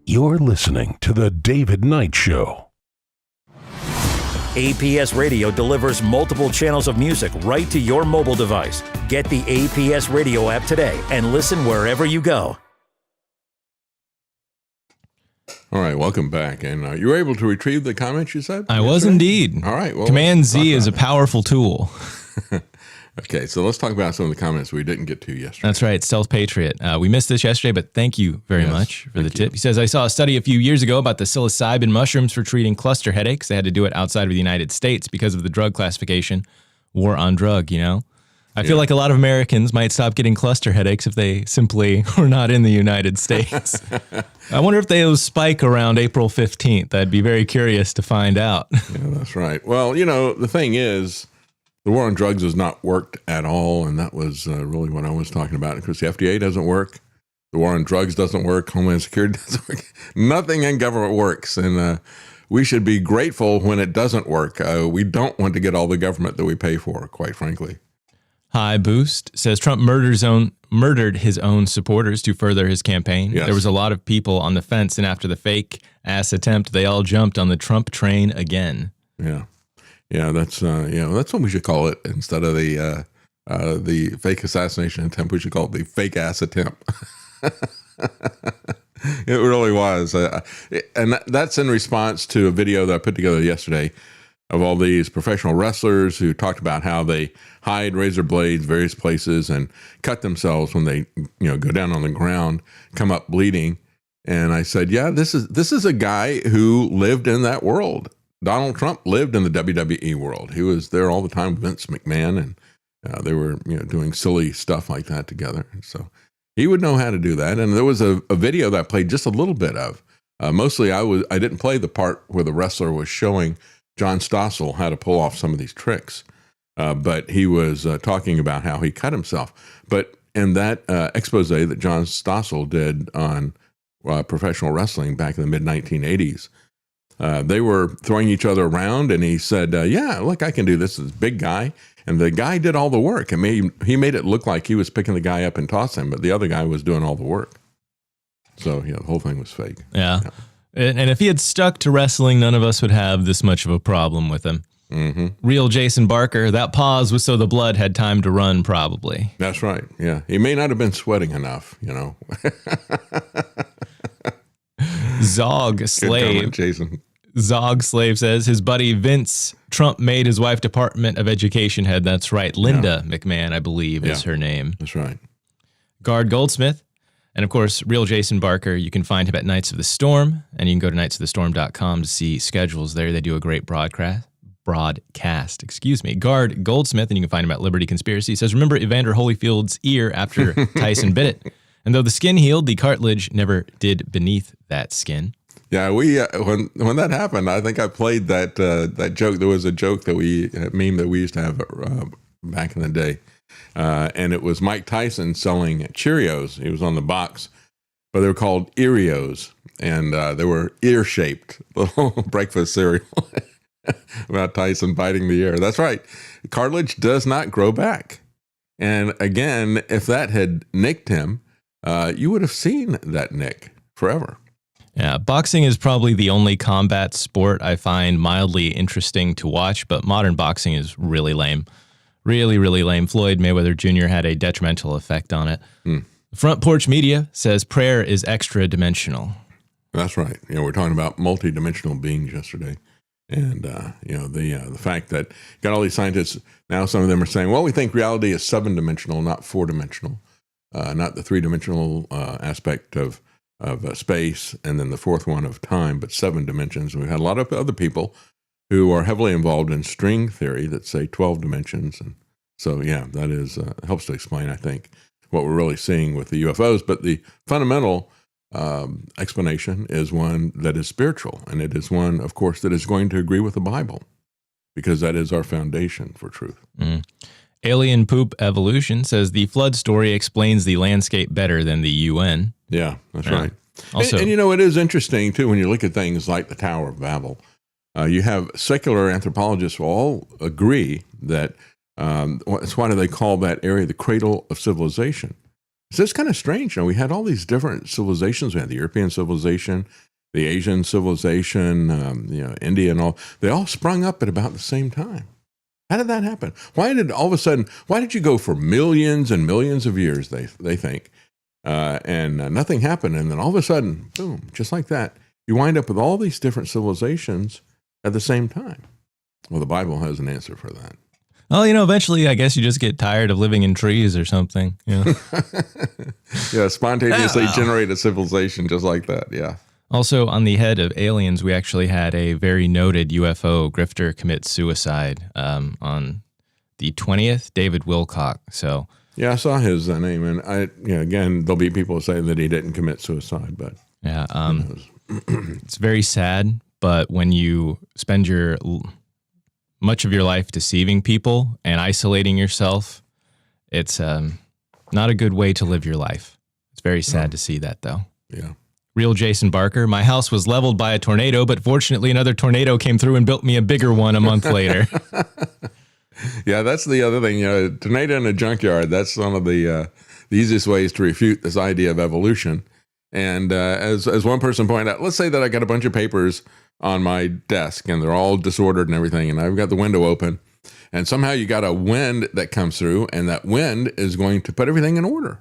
You're listening to The David Knight Show. APS Radio delivers multiple channels of music right to your mobile device. Get the APS Radio app today and listen wherever you go. All right. Welcome back. And you were able to retrieve the comments you said? I was indeed. All right. Well, Command Z is a powerful tool. Okay, so let's talk about some of the comments we didn't get to yesterday. That's right, Stealth Patriot. We missed this yesterday, but thank you very much for the tip. He says, I saw a study a few years ago about the psilocybin mushrooms for treating cluster headaches. They had to do it outside of the United States because of the drug classification, war on drug, I feel like a lot of Americans might stop getting cluster headaches if they simply were not in the United States. I wonder if they'll spike around April 15th. I'd be very curious to find out. Yeah, that's right. Well, the thing is, the war on drugs has not worked at all, and that was really what I was talking about. Because the FDA doesn't work, the war on drugs doesn't work, Homeland Security doesn't work. Nothing in government works, and we should be grateful when it doesn't work. We don't want to get all the government that we pay for, quite frankly. High Boost says Trump murdered his own supporters to further his campaign. Yes. There was a lot of people on the fence, and after the fake ass attempt, they all jumped on the Trump train again. Yeah. Yeah, that's what we should call it instead of the fake assassination attempt. We should call it the fake ass attempt. It really was, and that's in response to a video that I put together yesterday of all these professional wrestlers who talked about how they hide razor blades various places and cut themselves when they go down on the ground, come up bleeding. And I said, yeah, this is a guy who lived in that world. Donald Trump lived in the WWE world. He was there all the time with Vince McMahon, and they were doing silly stuff like that together. And so he would know how to do that. And there was a video that I played just a little bit of. Mostly I didn't play the part where the wrestler was showing John Stossel how to pull off some of these tricks. but he was talking about how he cut himself. But in that expose that John Stossel did on professional wrestling back in the mid-1980s, they were throwing each other around, and he said, yeah, look, I can do this. This big guy. And the guy did all the work. He made it look like he was picking the guy up and tossing him, but the other guy was doing all the work. So, the whole thing was fake. Yeah. And if he had stuck to wrestling, none of us would have this much of a problem with him. Mm-hmm. Real Jason Barker, that pause was so the blood had time to run, probably. That's right. Yeah. He may not have been sweating enough, Zog Slave. Comment, Jason. Zog Slave says his buddy Vince Trump made his wife Department of Education head. That's right. Linda McMahon, I believe, is her name. That's right. Guard Goldsmith. And of course, Real Jason Barker, you can find him at Knights of the Storm, and you can go to knightsofthestorm.com to see schedules there. They do a great broadcast. Guard Goldsmith, and you can find him at Liberty Conspiracy, says, remember Evander Holyfield's ear after Tyson bit it? And though the skin healed, the cartilage never did beneath that skin. Yeah, we when that happened, I think I played that joke. There was a joke meme that we used to have back in the day, and it was Mike Tyson selling Cheerios. He was on the box, but they were called Earios, and they were ear-shaped little breakfast cereal about Tyson biting the ear. That's right. Cartilage does not grow back, and again, if that had nicked him, you would have seen that nick forever. Yeah, boxing is probably the only combat sport I find mildly interesting to watch, but modern boxing is really lame. Really, really lame. Floyd Mayweather Jr. had a detrimental effect on it. Front Porch Media says prayer is extra dimensional. That's right. We're talking about multi-dimensional beings yesterday. And, the fact that you got all these scientists, now some of them are saying, well, we think reality is 7-dimensional, not 4-dimensional, not the 3-dimensional aspect of space, and then the fourth one of time, but 7 dimensions. We've had a lot of other people who are heavily involved in string theory that say 12 dimensions. And so, that is helps to explain, I think, what we're really seeing with the UFOs. But the fundamental explanation is one that is spiritual, and it is one, of course, that is going to agree with the Bible, because that is our foundation for truth. Alien Poop Evolution says the flood story explains the landscape better than the UN. Yeah, that's right. Also, and it is interesting, too, when you look at things like the Tower of Babel. You have secular anthropologists who all agree that that's why do they call that area the cradle of civilization. So it's kind of strange. We had all these different civilizations. We had the European civilization, the Asian civilization, India and all. They all sprung up at about the same time. How did that happen? Why did you go for millions and millions of years, they think, and nothing happened, and then all of a sudden, boom, just like that, you wind up with all these different civilizations at the same time? Well, the Bible has an answer for that. Well, eventually, I guess you just get tired of living in trees or something. Spontaneously generate a civilization just like that, yeah. Also, on the head of aliens, we actually had a very noted UFO grifter commit suicide on the 20th, David Wilcock. So, yeah, I saw his name, and again, there'll be people who say that he didn't commit suicide, but yeah, it's very sad. But when you spend much of your life deceiving people and isolating yourself, it's not a good way to live your life. It's very sad to see that, though. Yeah. Real Jason Barker, my house was leveled by a tornado, but fortunately another tornado came through and built me a bigger one a month later. Yeah, that's the other thing. Tornado in a junkyard, that's one of the easiest ways to refute this idea of evolution. And as one person pointed out, let's say that I got a bunch of papers on my desk and they're all disordered and everything, and I've got the window open, and somehow you got a wind that comes through, and that wind is going to put everything in order.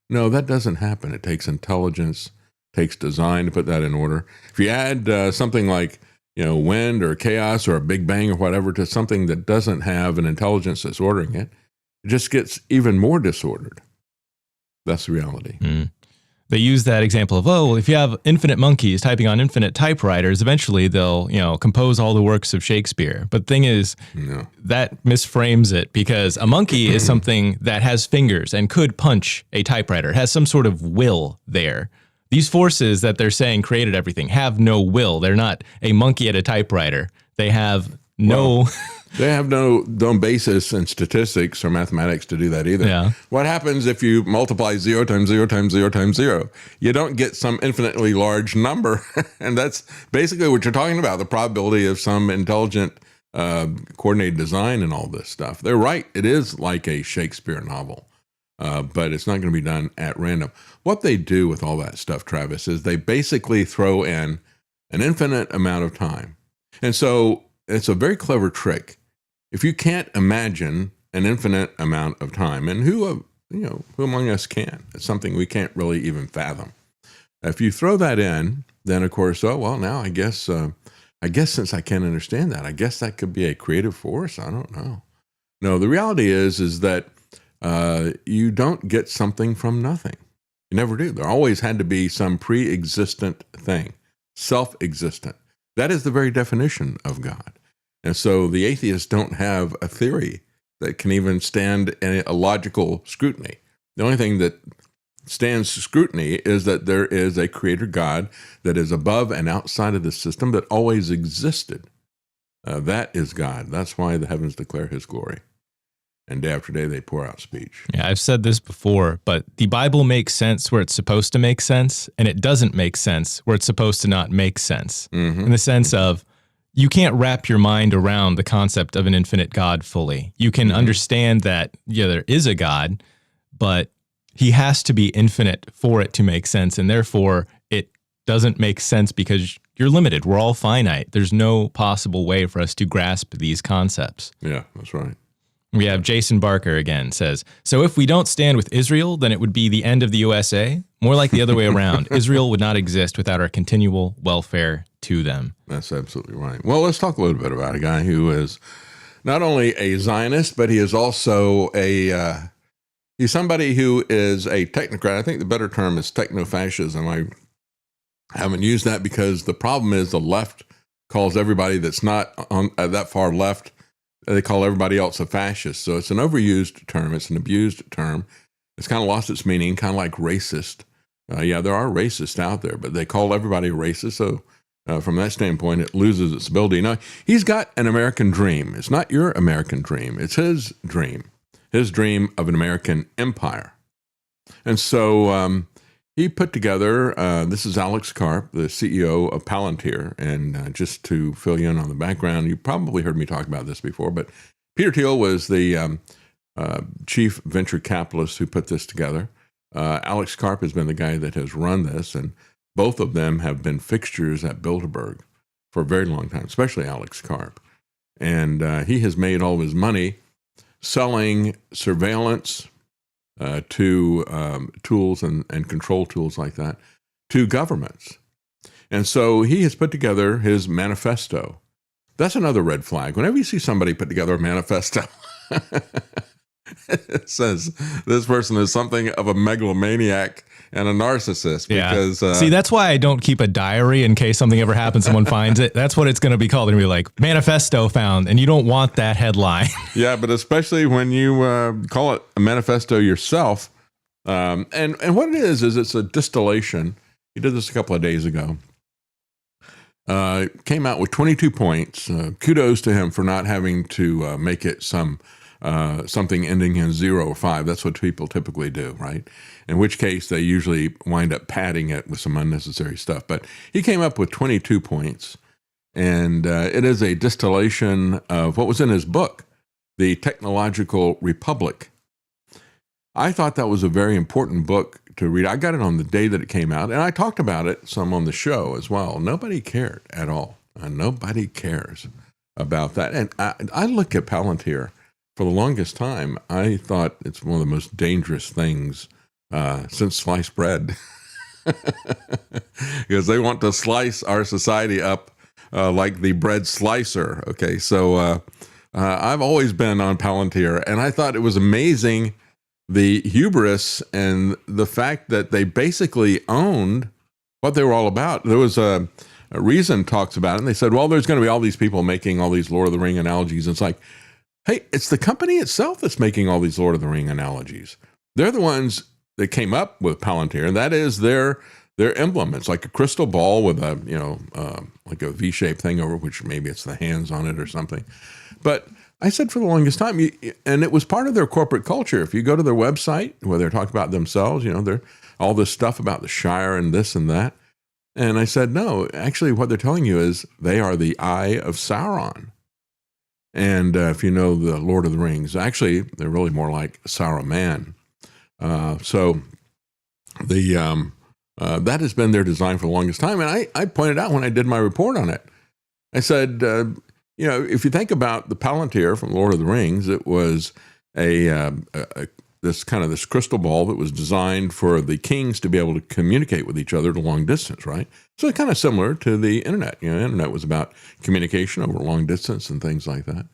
No, that doesn't happen. It takes intelligence, takes design to put that in order. If you add something like wind or chaos or a big bang or whatever to something that doesn't have an intelligence that's ordering it, it just gets even more disordered. That's the reality. They use that example of, if you have infinite monkeys typing on infinite typewriters, eventually they'll, compose all the works of Shakespeare. But the thing is, that misframes it, because a monkey is something that has fingers and could punch a typewriter, has some sort of will there. These forces that they're saying created everything have no will. They're not a monkey at a typewriter. They have no. They have no basis in statistics or mathematics to do that either. Yeah. What happens if you multiply 0 times 0 times 0 times 0? You don't get some infinitely large number. And that's basically what you're talking about, the probability of some intelligent coordinated design and all this stuff. They're right. It is like a Shakespeare novel, but it's not going to be done at random. What they do with all that stuff, Travis, is they basically throw in an infinite amount of time. And so it's a very clever trick. If you can't imagine an infinite amount of time, and who among us can? It's something we can't really even fathom. If you throw that in, then of course, now I guess since I can't understand that, I guess that could be a creative force. I don't know. No, the reality is that you don't get something from nothing. You never do. There always had to be some pre-existent thing, self-existent. That is the very definition of God. And so the atheists don't have a theory that can even stand a logical scrutiny. The only thing that stands scrutiny is that there is a creator God that is above and outside of the system that always existed. That is God. That's why the heavens declare his glory. And day after day, they pour out speech. Yeah, I've said this before, but the Bible makes sense where it's supposed to make sense, and it doesn't make sense where it's supposed to not make sense. Mm-hmm. In the sense of, you can't wrap your mind around the concept of an infinite God fully. You can understand that, there is a God, but he has to be infinite for it to make sense. And therefore, it doesn't make sense because you're limited. We're all finite. There's no possible way for us to grasp these concepts. Yeah, that's right. We have Jason Barker again says, so if we don't stand with Israel, then it would be the end of the USA. More like the other way around. Israel would not exist without our continual welfare to them. That's absolutely right. Well, let's talk a little bit about a guy who is not only a Zionist, but he is also he's somebody who is a technocrat. I think the better term is techno-fascism. I haven't used that because the problem is the left calls everybody that's not on that far left, they call everybody else a fascist. So it's an overused term. It's an abused term. It's kind of lost its meaning, kind of like racist. There are racists out there, but they call everybody racist. So from that standpoint, it loses its ability. Now, he's got an American dream. It's not your American dream. It's his dream of an American empire. And so he put together, this is Alex Karp, the CEO of Palantir. And just to fill you in on the background, you probably heard me talk about this before, but Peter Thiel was the chief venture capitalist who put this together. Alex Karp has been the guy that has run this, and both of them have been fixtures at Bilderberg for a very long time, especially Alex Karp. And he has made all of his money selling surveillance to tools and control tools like that to governments. And so he has put together his manifesto. That's another red flag. Whenever you see somebody put together a manifesto, it says this person is something of a megalomaniac and a narcissist. Because see, that's why I don't keep a diary in case something ever happens, someone finds it. That's what it's going to be called. And be like, manifesto found, and you don't want that headline. Yeah, but especially when you call it a manifesto yourself. And what it is it's a distillation. He did this a couple of days ago. Came out with 22 points. Kudos to him for not having to make it something ending in 0 or 5. That's what people typically do, right? In which case they usually wind up padding it with some unnecessary stuff. But he came up with 22 points, and it is a distillation of what was in his book, The Technological Republic. I thought that was a very important book to read. I got it on the day that it came out, and I talked about it some on the show as well. Nobody cared at all. Nobody cares about that. And I look at Palantir. For the longest time, I thought it's one of the most dangerous things since sliced bread, because they want to slice our society up like the bread slicer. Okay, so I've always been on Palantir, and I thought it was amazing, the hubris and the fact that they basically owned what they were all about. There was a Reason talks about it, and they said, well, there's going to be all these people making all these Lord of the Ring analogies. And it's like, hey, it's the company itself that's making all these Lord of the Ring analogies. They're the ones that came up with Palantir, and that is their their emblem. It's like a crystal ball with a, like a V-shaped thing over which maybe it's the hands on it or something. But I said for the longest time, and it was part of their corporate culture. If you go to their website where they're talking about themselves, they're all this stuff about the Shire and this and that. And I said, no, actually what they're telling you is they are the Eye of Sauron. And if you know the Lord of the Rings, actually, they're really more like Saruman. So that has been their design for the longest time. And I pointed out when I did my report on it, I said, if you think about the Palantir from Lord of the Rings, it was this crystal ball that was designed for the kings to be able to communicate with each other at a long distance, right? So it's kind of similar to the internet. The internet was about communication over long distance and things like that.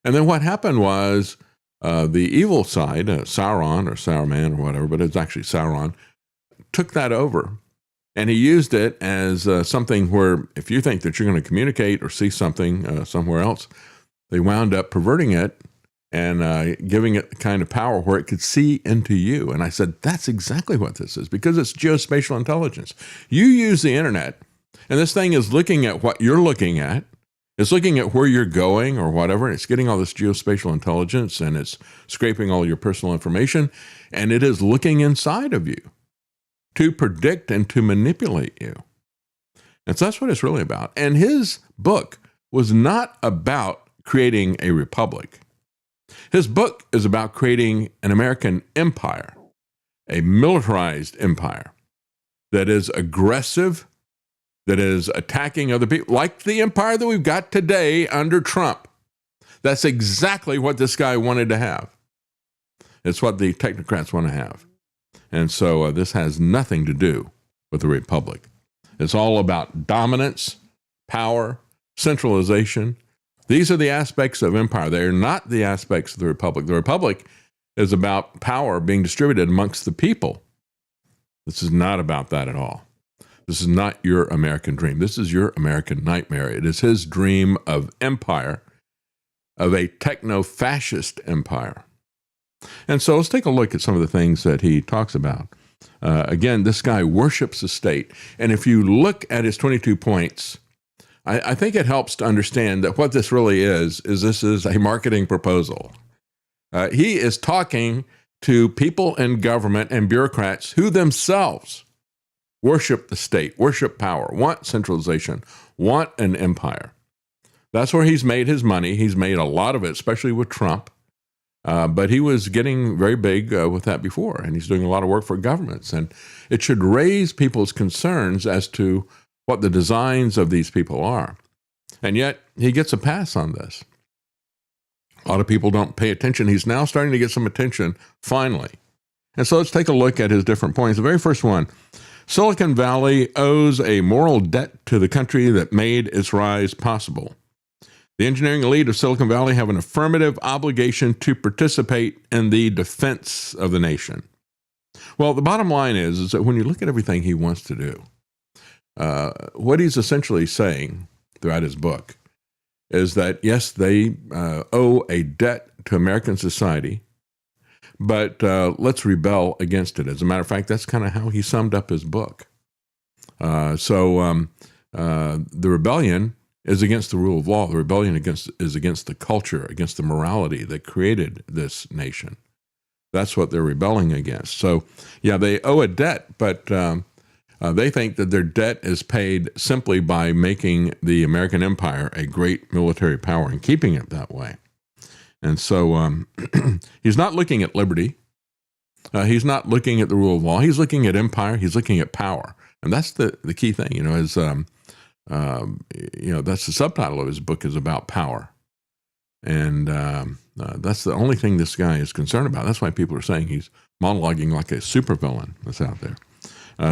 And then what happened was the evil side, Sauron or Saruman or whatever, but it's actually Sauron, took that over. And he used it as something where if you think that you're going to communicate or see something somewhere else, they wound up perverting it and giving it the kind of power where it could see into you. And I said, that's exactly what this is, because it's geospatial intelligence. You use the internet, and this thing is looking at what you're looking at. It's looking at where you're going or whatever, and it's getting all this geospatial intelligence, and it's scraping all your personal information, and it is looking inside of you to predict and to manipulate you. And so that's what it's really about. And his book was not about creating a republic. His book is about creating an American empire, a militarized empire that is aggressive, that is attacking other people, like the empire that we've got today under Trump. That's exactly what this guy wanted to have. It's what the technocrats want to have. And so this has nothing to do with the republic. It's all about dominance, power, centralization. These are the aspects of empire. They are not the aspects of the republic. The republic is about power being distributed amongst the people. This is not about that at all. This is not your American dream. This is your American nightmare. It is his dream of empire, of a techno-fascist empire. And so let's take a look at some of the things that he talks about. Again, this guy worships the state. And if you look at his 22 points, I think it helps to understand that what this really is this is a marketing proposal. He is talking to people in government and bureaucrats who themselves worship the state, worship power, want centralization, want an empire. That's where he's made his money. He's made a lot of it, especially with Trump. But he was getting very big with that before, and he's doing a lot of work for governments. And it should raise people's concerns as to what the designs of these people are. And yet, he gets a pass on this. A lot of people don't pay attention. He's now starting to get some attention, finally. And so let's take a look at his different points. The very first one, Silicon Valley owes a moral debt to the country that made its rise possible. The engineering elite of Silicon Valley have an affirmative obligation to participate in the defense of the nation. Well, the bottom line is that when you look at everything he wants to do, what he's essentially saying throughout his book is that, yes, they owe a debt to American society, but let's rebel against it. As a matter of fact, that's kind of how he summed up his book. So the rebellion is against the rule of law. The rebellion is against the culture, against the morality that created this nation. That's what they're rebelling against. So, yeah, they owe a debt, but they think that their debt is paid simply by making the American empire a great military power and keeping it that way. And so he's not looking at liberty. He's not looking at the rule of law. He's looking at empire. He's looking at power. And that's the key thing, is, that's the subtitle of his book is about power. And that's the only thing this guy is concerned about. That's why people are saying he's monologuing like a supervillain that's out there.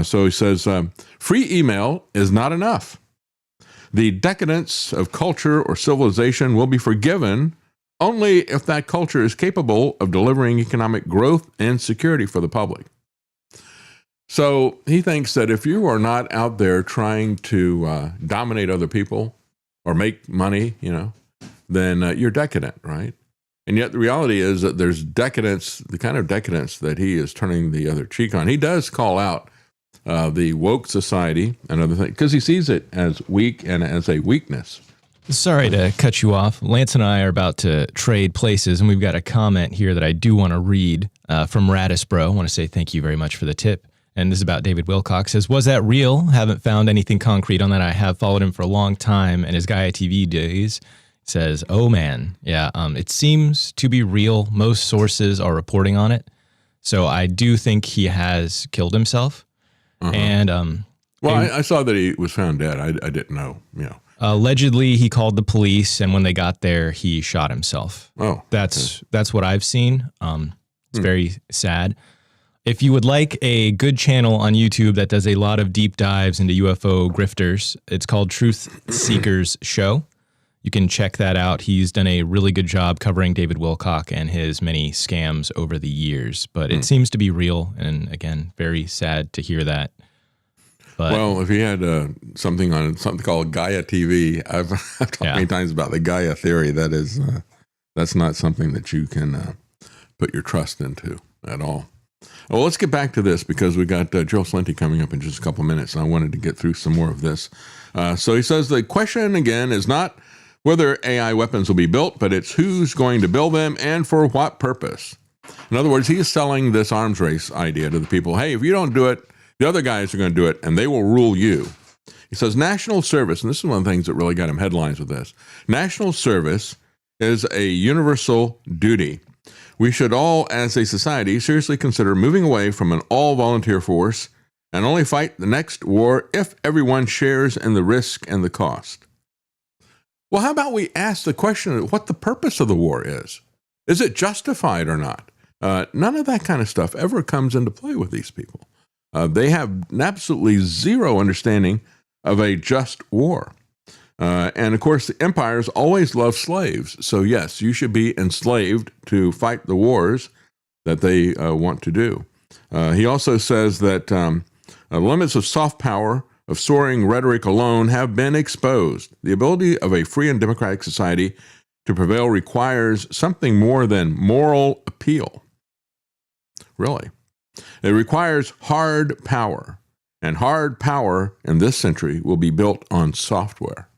So he says, free email is not enough. The decadence of culture or civilization will be forgiven only if that culture is capable of delivering economic growth and security for the public. So he thinks that if you are not out there trying to dominate other people or make money, then you're decadent, right? And yet the reality is that there's decadence, the kind of decadence that he is turning the other cheek on. He does call out the woke society and other things, because he sees it as weak and as a weakness. Sorry to cut you off. Lance and I are about to trade places, and we've got a comment here that I do want to read from Radisbro. I want to say thank you very much for the tip. And this is about David Wilcock. Says, was that real? Haven't found anything concrete on that. I have followed him for a long time, and his Gaia TV days. Says, oh man, yeah, it seems to be real. Most sources are reporting on it. So I do think he has killed himself. Uh-huh. And I saw that he was found dead. I didn't know, allegedly, he called the police, and when they got there, he shot himself. Oh, that's what I've seen. It's very sad. If you would like a good channel on YouTube that does a lot of deep dives into UFO grifters, it's called Truth Seekers Show. You can check that out. He's done a really good job covering David Wilcock and his many scams over the years, but it seems to be real. And again, very sad to hear that. But, well, if he had something called Gaia TV, I've talked many times about the Gaia theory. That is, that's not something that you can put your trust into at all. Well, let's get back to this because we got Joe Slinty coming up in just a couple minutes, and I wanted to get through some more of this. So he says the question again is not whether AI weapons will be built, but it's who's going to build them and for what purpose. In other words, he is selling this arms race idea to the people. Hey, if you don't do it, the other guys are going to do it, and they will rule you. He says national service, and this is one of the things that really got him headlines with this. National service is a universal duty. We should all, as a society, seriously consider moving away from an all-volunteer force and only fight the next war if everyone shares in the risk and the cost. Well, how about we ask the question of what the purpose of the war is? Is it justified or not? None of that kind of stuff ever comes into play with these people. They have absolutely zero understanding of a just war. And of course, the empires always love slaves. So yes, you should be enslaved to fight the wars that they want to do. He also says that the limits of soft power, of soaring rhetoric alone have been exposed. The ability of a free and democratic society to prevail requires something more than moral appeal. Really. It requires hard power, and hard power in this century will be built on software.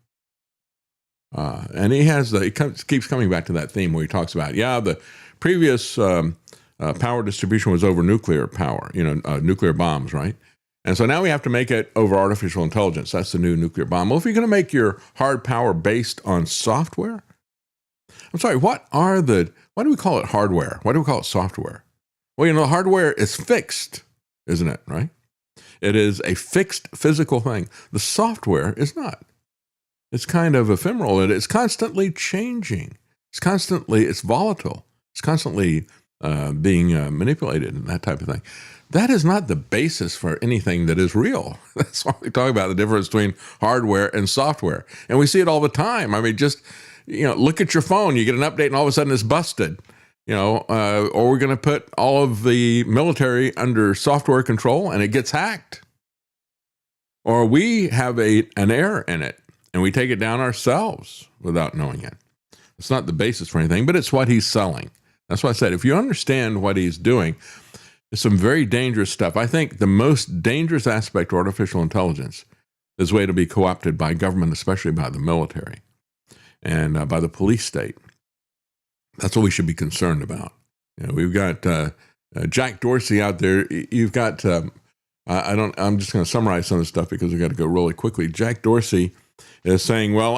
And he keeps coming back to that theme where he talks about, the previous power distribution was over nuclear power, nuclear bombs, right? And so now we have to make it over artificial intelligence. That's the new nuclear bomb. Well, if you're going to make your hard power based on software, I'm sorry, why do we call it hardware? Why do we call it software? Well, hardware is fixed, isn't it, right? It is a fixed physical thing. The software is not. It's kind of ephemeral. It's constantly changing. It's volatile. It's constantly being manipulated and that type of thing. That is not the basis for anything that is real. That's why we talk about the difference between hardware and software. And we see it all the time. I mean, just, look at your phone. You get an update and all of a sudden it's busted. Or we're going to put all of the military under software control and it gets hacked. Or we have an error in it and we take it down ourselves without knowing it. It's not the basis for anything, but it's what he's selling. That's why I said, if you understand what he's doing, it's some very dangerous stuff. I think the most dangerous aspect of artificial intelligence is the way to be co-opted by government, especially by the military and by the police state. That's what we should be concerned about. We've got Jack Dorsey out there. You've got, I'm just going to summarize some of the stuff because we've got to go really quickly. Jack Dorsey is saying, well,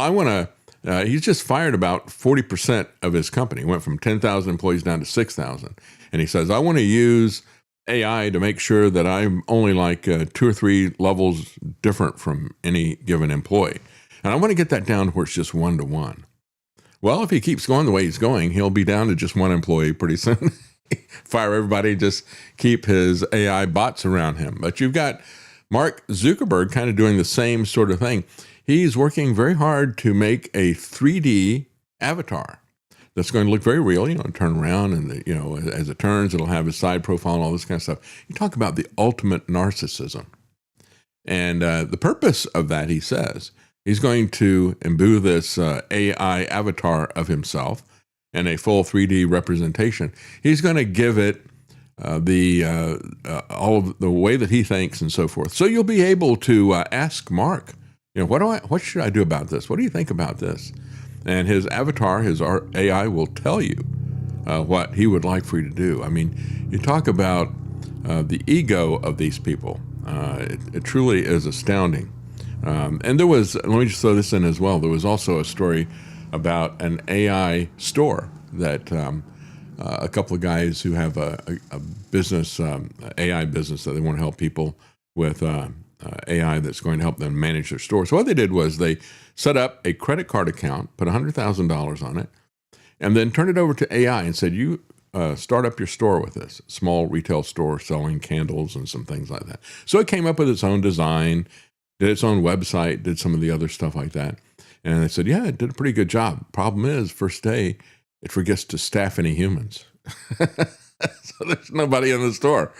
he's just fired about 40% of his company. He went from 10,000 employees down to 6,000. And he says, I want to use AI to make sure that I'm only like 2 or 3 levels different from any given employee. And I want to get that down to where it's just 1-to-1. Well, if he keeps going the way he's going, he'll be down to just 1 employee pretty soon. Fire everybody, just keep his AI bots around him. But you've got Mark Zuckerberg kind of doing the same sort of thing. He's working very hard to make a 3D avatar that's going to look very real, turn around and, as it turns, it'll have a side profile and all this kind of stuff. You talk about the ultimate narcissism. And the purpose of that, he says, he's going to imbue this AI avatar of himself in a full 3D representation. He's going to give it all of the way that he thinks and so forth. So you'll be able to ask Mark, what should I do about this? What do you think about this? And his avatar, his AI, will tell you what he would like for you to do. I mean, you talk about the ego of these people. It truly is astounding. And there was, let me just throw this in as well, there was also a story about an AI store that a couple of guys who have a business, AI business that they want to help people with AI that's going to help them manage their store. So what they did was they set up a credit card account, put $100,000 on it, and then turned it over to AI and said, you start up your store with this, small retail store selling candles and some things like that. So it came up with its own design, did its own website, did some of the other stuff like that. And they said, yeah, it did a pretty good job. Problem is, first day, it forgets to staff any humans. So there's nobody in the store.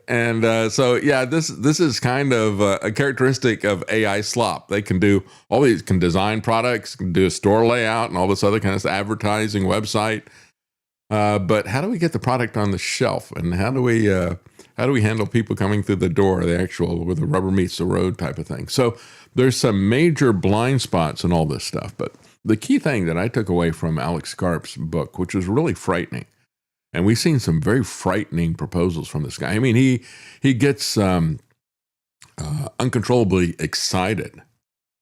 And so, yeah, this is kind of a characteristic of AI slop. They can do all these, can design products, can do a store layout and all this other kind of stuff, advertising, website. But how do we get the product on the shelf? And how do we handle people coming through the door, the actual, where the rubber meets the road type of thing? So there's some major blind spots in all this stuff. But the key thing that I took away from Alex Karp's book, which was really frightening, and we've seen some very frightening proposals from this guy. I mean, he gets uncontrollably excited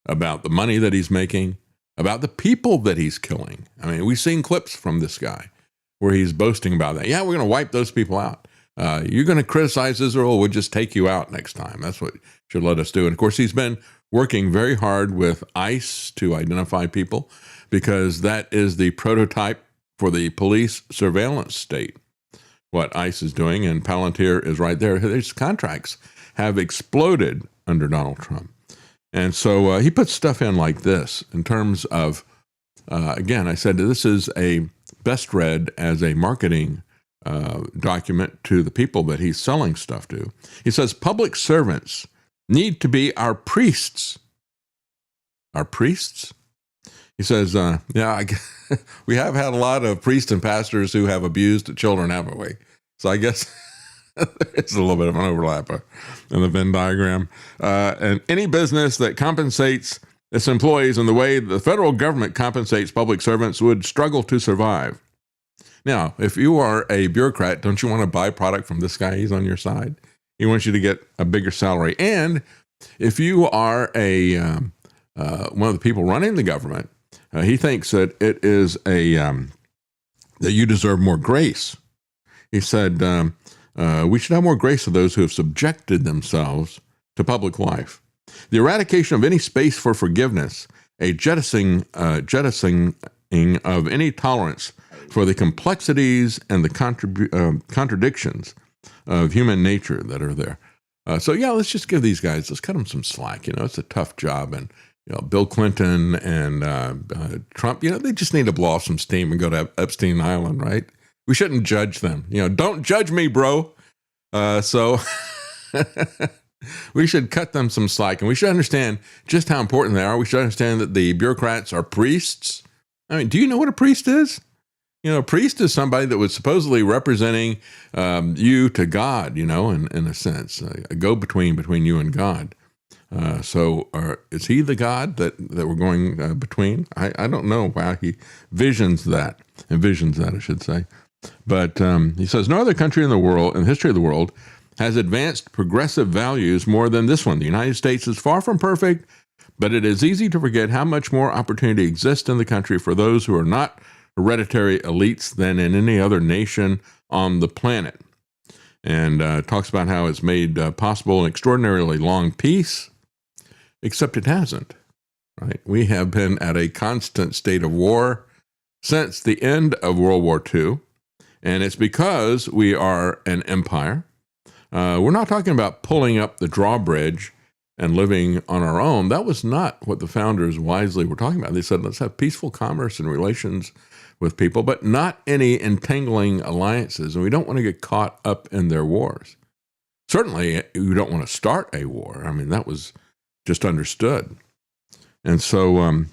about the money that he's making, about the people that he's killing. I mean, we've seen clips from this guy where he's boasting about that. Yeah, we're going to wipe those people out. You're going to criticize Israel, we'll just take you out next time. That's what should let us do. And of course, he's been working very hard with ICE to identify people, because that is the prototype for the police surveillance state, what ICE is doing, and Palantir is right there. His contracts have exploded under Donald Trump. And so he puts stuff in like this in terms of, again, I said this is a best read as a marketing document to the people that he's selling stuff to. He says, public servants need to be our priests. Our priests? He says, we have had a lot of priests and pastors who have abused children, haven't we? So I guess it's a little bit of an overlap in the Venn diagram. And any business that compensates its employees in the way the federal government compensates public servants would struggle to survive. Now, if you are a bureaucrat, don't you want to buy product from this guy? He's on your side. He wants you to get a bigger salary. And if you are one of the people running the government, he thinks that it is that you deserve more grace. He said, we should have more grace to those who have subjected themselves to public life. The eradication of any space for forgiveness, a jettisoning of any tolerance for the complexities and the contradictions of human nature that are there. So yeah, let's just give these guys, let's cut them some slack. It's a tough job. And Bill Clinton and Trump, they just need to blow off some steam and go to Epstein Island, right? We shouldn't judge them. Don't judge me, bro. So we should cut them some slack, and we should understand just how important they are. We should understand that the bureaucrats are priests. I mean, do you know what a priest is? A priest is somebody that was supposedly representing you to God, in a sense, a go-between between you and God. So is he the God that we're going between? I don't know how he envisions that, I should say. But he says, no other country in the history of the world, has advanced progressive values more than this one. The United States is far from perfect, but it is easy to forget how much more opportunity exists in the country for those who are not hereditary elites than in any other nation on the planet. And talks about how it's made possible an extraordinarily long peace, except it hasn't, right? We have been at a constant state of war since the end of World War II, and it's because we are an empire. We're not talking about pulling up the drawbridge and living on our own. That was not what the founders wisely were talking about. They said, let's have peaceful commerce and relations with people, but not any entangling alliances. And we don't want to get caught up in their wars. Certainly, we don't want to start a war. I mean, that was just understood. And so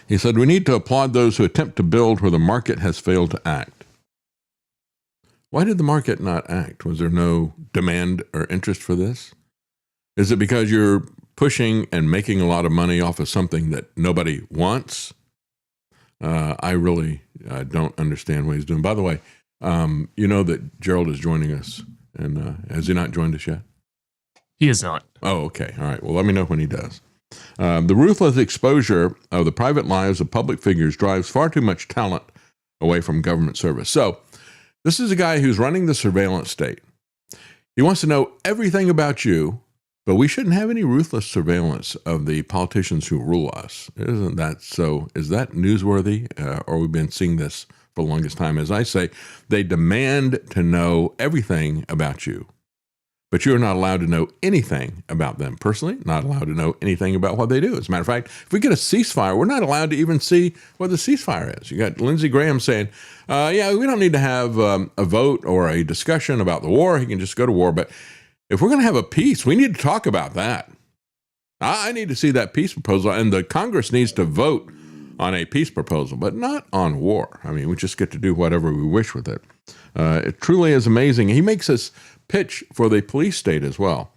he said, we need to applaud those who attempt to build where the market has failed to act. Why did the market not act? Was there no demand or interest for this? Is it because you're pushing and making a lot of money off of something that nobody wants? I really don't understand what he's doing. By the way, you know that Gerald is joining us, and has he not joined us yet? He is not. Oh, okay. All right. Well, let me know when he does. The ruthless exposure of the private lives of public figures drives far too much talent away from government service. So this is a guy who's running the surveillance state. He wants to know everything about you, but we shouldn't have any ruthless surveillance of the politicians who rule us. Isn't that so? Is that newsworthy? Or we've been seeing this for the longest time. As I say, they demand to know everything about you, but you're not allowed to know anything about them personally, not allowed to know anything about what they do. As a matter of fact, if we get a ceasefire, we're not allowed to even see what the ceasefire is. You got Lindsey Graham saying, yeah, we don't need to have a vote or a discussion about the war. He can just go to war. But if we're going to have a peace, we need to talk about that. I need to see that peace proposal, and the Congress needs to vote on a peace proposal, but not on war. I mean, we just get to do whatever we wish with it. It truly is amazing. He makes us pitch for the police state as well.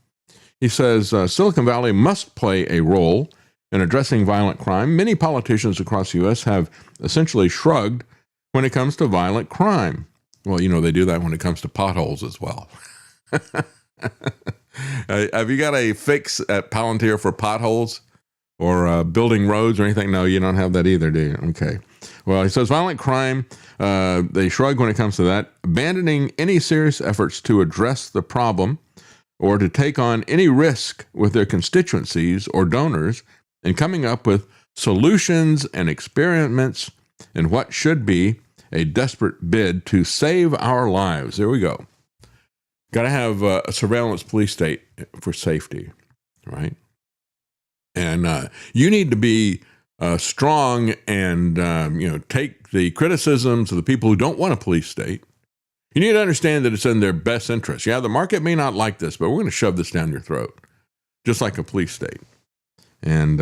He says Silicon Valley must play a role in addressing violent crime. Many politicians across the U.S. have essentially shrugged when it comes to violent crime. Well, you know, they do that when it comes to potholes as well. Have you got a fix at Palantir for potholes or building roads or anything? No, you don't have that either, do you? Okay. Well, he says violent crime, they shrug when it comes to that, abandoning any serious efforts to address the problem or to take on any risk with their constituencies or donors, and coming up with solutions and experiments in what should be a desperate bid to save our lives. There we go. Got to have a surveillance police state for safety, right? And you need to be strong and, take the criticisms of the people who don't want a police state. You need to understand that it's in their best interest. Yeah, the market may not like this, but we're going to shove this down your throat, just like a police state. And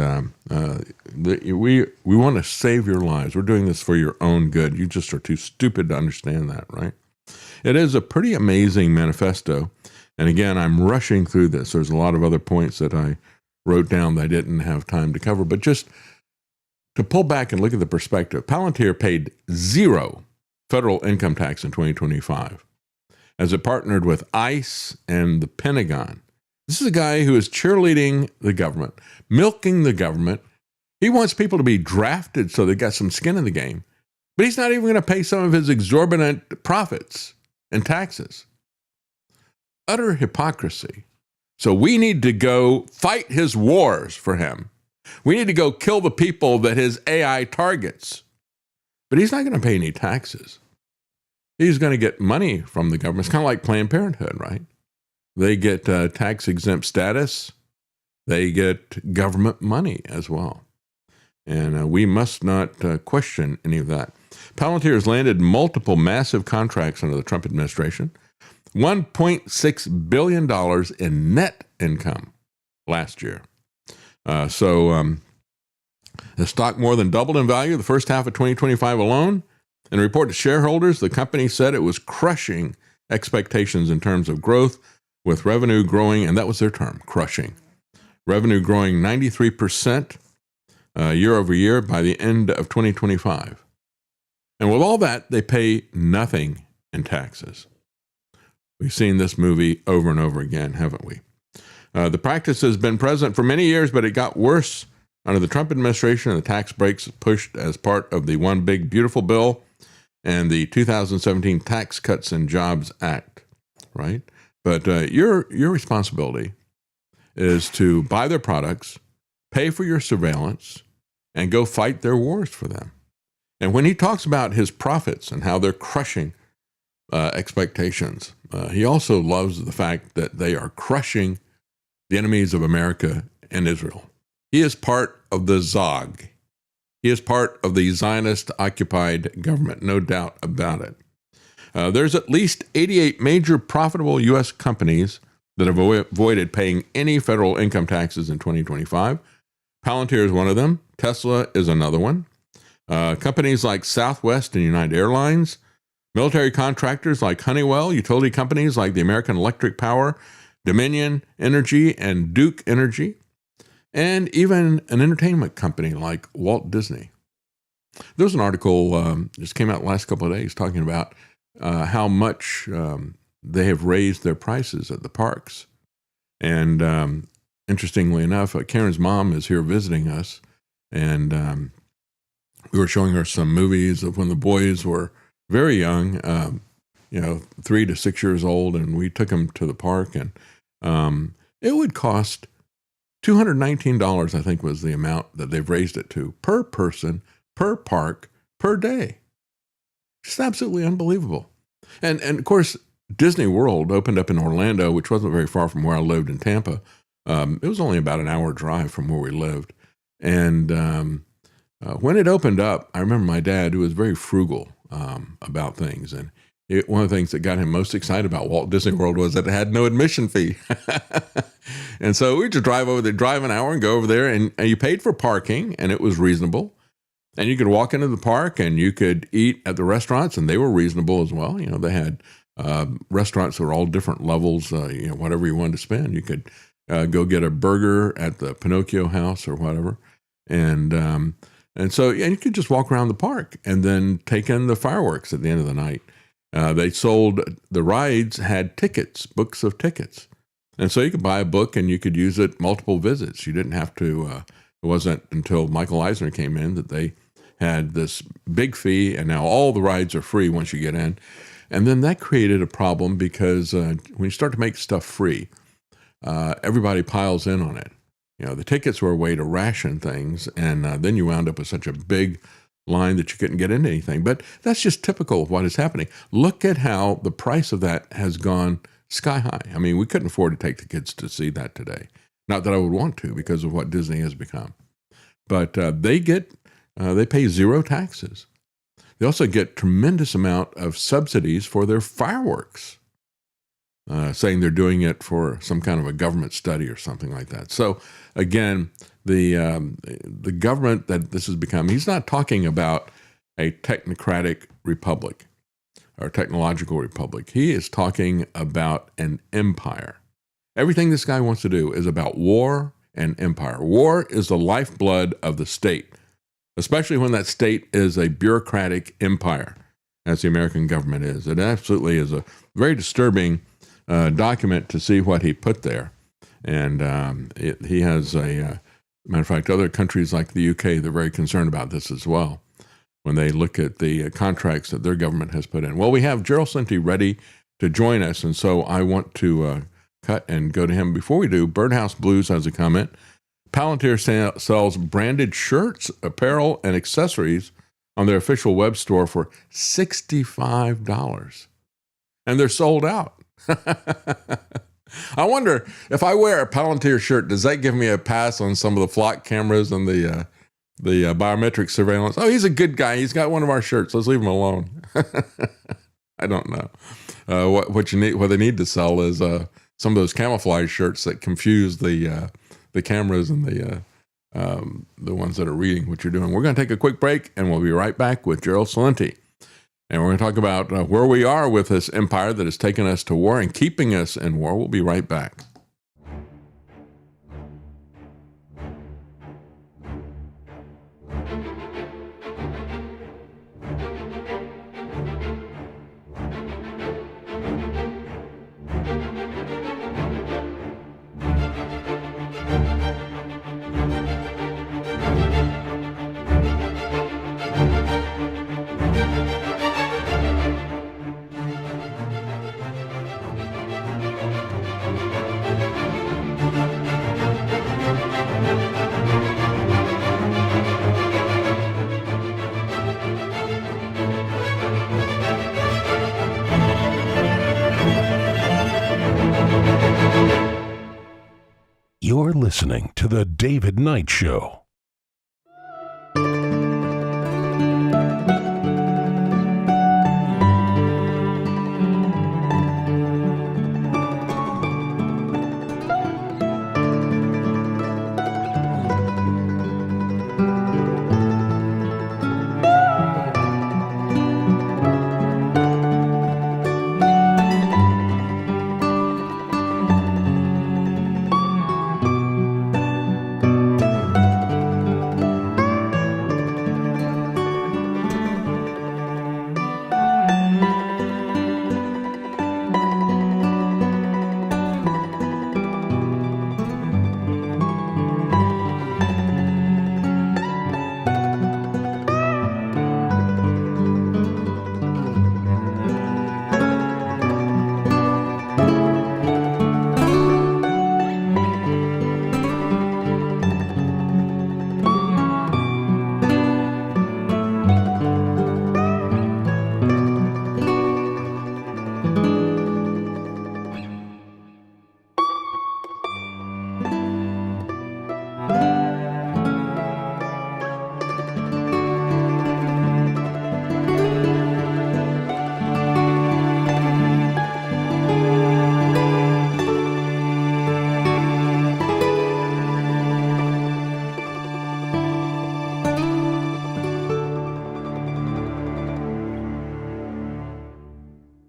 we want to save your lives. We're doing this for your own good. You just are too stupid to understand that, right? It is a pretty amazing manifesto. And again, I'm rushing through this. There's a lot of other points that I wrote down that I didn't have time to cover. But just to pull back and look at the perspective, Palantir paid zero federal income tax in 2025 as it partnered with ICE and the Pentagon. This is a guy who is cheerleading the government, milking the government. He wants people to be drafted so they got some skin in the game. But he's not even going to pay some of his exorbitant profits and taxes. Utter hypocrisy. So we need to go fight his wars for him. We need to go kill the people that his AI targets. But he's not going to pay any taxes. He's going to get money from the government. It's kind of like Planned Parenthood, right? They get tax-exempt status. They get government money as well. And we must not question any of that. Palantir has landed multiple massive contracts under the Trump administration. $1.6 billion in net income last year. The stock more than doubled in value the first half of 2025 alone. In a report to shareholders, the company said it was crushing expectations in terms of growth, with revenue growing, and that was their term, crushing. Revenue growing 93% year over year by the end of 2025. And with all that, they pay nothing in taxes. We've seen this movie over and over again, haven't we? The practice has been present for many years, but it got worse under the Trump administration, and the tax breaks pushed as part of the One Big Beautiful Bill and the 2017 Tax Cuts and Jobs Act, right? But your responsibility is to buy their products, pay for your surveillance, and go fight their wars for them. And when he talks about his profits and how they're crushing expectations, he also loves the fact that they are crushing the enemies of America and Israel. He is part of the Zog. He is part of the Zionist-occupied government, no doubt about it. There's at least 88 major profitable U.S. companies that have avoided paying any federal income taxes in 2025. Palantir is one of them. Tesla is another one. Companies like Southwest and United Airlines Military contractors like Honeywell, utility companies like the American Electric Power, Dominion Energy, and Duke Energy, and even an entertainment company like Walt Disney. There was an article just came out the last couple of days talking about how much they have raised their prices at the parks. And interestingly enough, Karen's mom is here visiting us, and we were showing her some movies of when the boys were very young, 3 to 6 years old, and we took them to the park, and it would cost $219, I think was the amount that they've raised it to, per person, per park, per day. Just absolutely unbelievable. And of course, Disney World opened up in Orlando, which wasn't very far from where I lived in Tampa. It was only about an hour drive from where we lived. And when it opened up, I remember my dad, who was very frugal about things. And one of the things that got him most excited about Walt Disney World was that it had no admission fee. And so we just drive an hour and go over there, and you paid for parking, and it was reasonable. And you could walk into the park and you could eat at the restaurants, and they were reasonable as well. They had restaurants that were all different levels, whatever you wanted to spend. You could go get a burger at the Pinocchio house or whatever. And so you could just walk around the park and then take in the fireworks at the end of the night. They sold, the rides had tickets, books of tickets. And so you could buy a book and you could use it multiple visits. You didn't have to, it wasn't until Michael Eisner came in that they had this big fee, and now all the rides are free once you get in. And then that created a problem because when you start to make stuff free, everybody piles in on it. The tickets were a way to ration things, and then you wound up with such a big line that you couldn't get into anything. But that's just typical of what is happening. Look at how the price of that has gone sky high. I mean, we couldn't afford to take the kids to see that today. Not that I would want to, because of what Disney has become. But they pay zero taxes. They also get tremendous amount of subsidies for their fireworks, saying they're doing it for some kind of a government study or something like that. So again, the government that this has become, he's not talking about a technocratic republic or technological republic. He is talking about an empire. Everything this guy wants to do is about war and empire. War is the lifeblood of the state, especially when that state is a bureaucratic empire, as the American government is. It absolutely is a very disturbing document to see what he put there. And he has matter of fact, other countries like the UK, they're very concerned about this as well when they look at the contracts that their government has put in. Well, we have Gerald Celente ready to join us, and so I want to cut and go to him. Before we do, Birdhouse Blues has a comment. Palantir sells branded shirts, apparel, and accessories on their official web store for $65. And they're sold out. I wonder if I wear a Palantir shirt, does that give me a pass on some of the flock cameras and the biometric surveillance? Oh, he's a good guy. He's got one of our shirts. Let's leave him alone. I don't know. What they need to sell is some of those camouflage shirts that confuse the cameras and the ones that are reading what you're doing. We're going to take a quick break, and we'll be right back with Gerald Celente. And we're going to talk about where we are with this empire that has taken us to war and keeping us in war. We'll be right back. You're listening to The David Knight Show.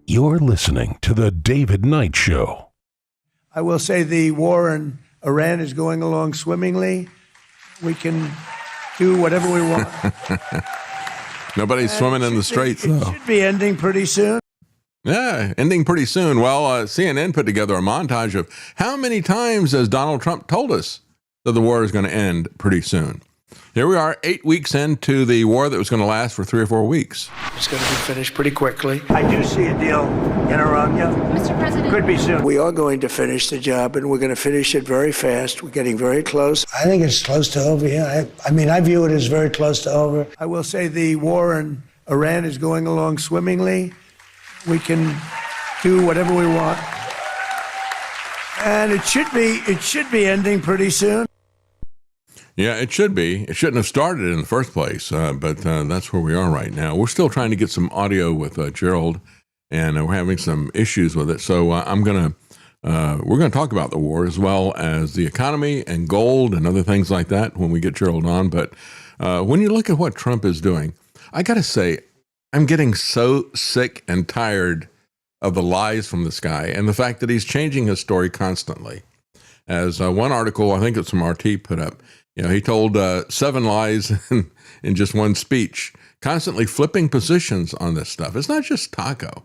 You're listening to The David Knight Show. I will say the war in Iran is going along swimmingly. We can do whatever we want. Nobody's swimming in the straits, though. It should be ending pretty soon. Yeah, ending pretty soon. Well, CNN put together a montage of how many times has Donald Trump told us that the war is going to end pretty soon. Here we are, 8 weeks into the war that was going to last for 3 or 4 weeks. It's going to be finished pretty quickly. I do see a deal in Iran, yeah. Mr. President. Could be soon. We are going to finish the job, and we're going to finish it very fast. We're getting very close. I think it's close to over, yeah. I view it as very close to over. I will say the war in Iran is going along swimmingly. We can do whatever we want. And it should be ending pretty soon. Yeah, it should be. It shouldn't have started in the first place, but that's where we are right now. We're still trying to get some audio with Gerald, and we're having some issues with it. So we're going to talk about the war as well as the economy and gold and other things like that when we get Gerald on. But when you look at what Trump is doing, I got to say, I'm getting so sick and tired of the lies from this guy and the fact that he's changing his story constantly. As one article, I think it's from RT, put up, he told 7 lies in just one speech, constantly flipping positions on this stuff. It's not just Taco.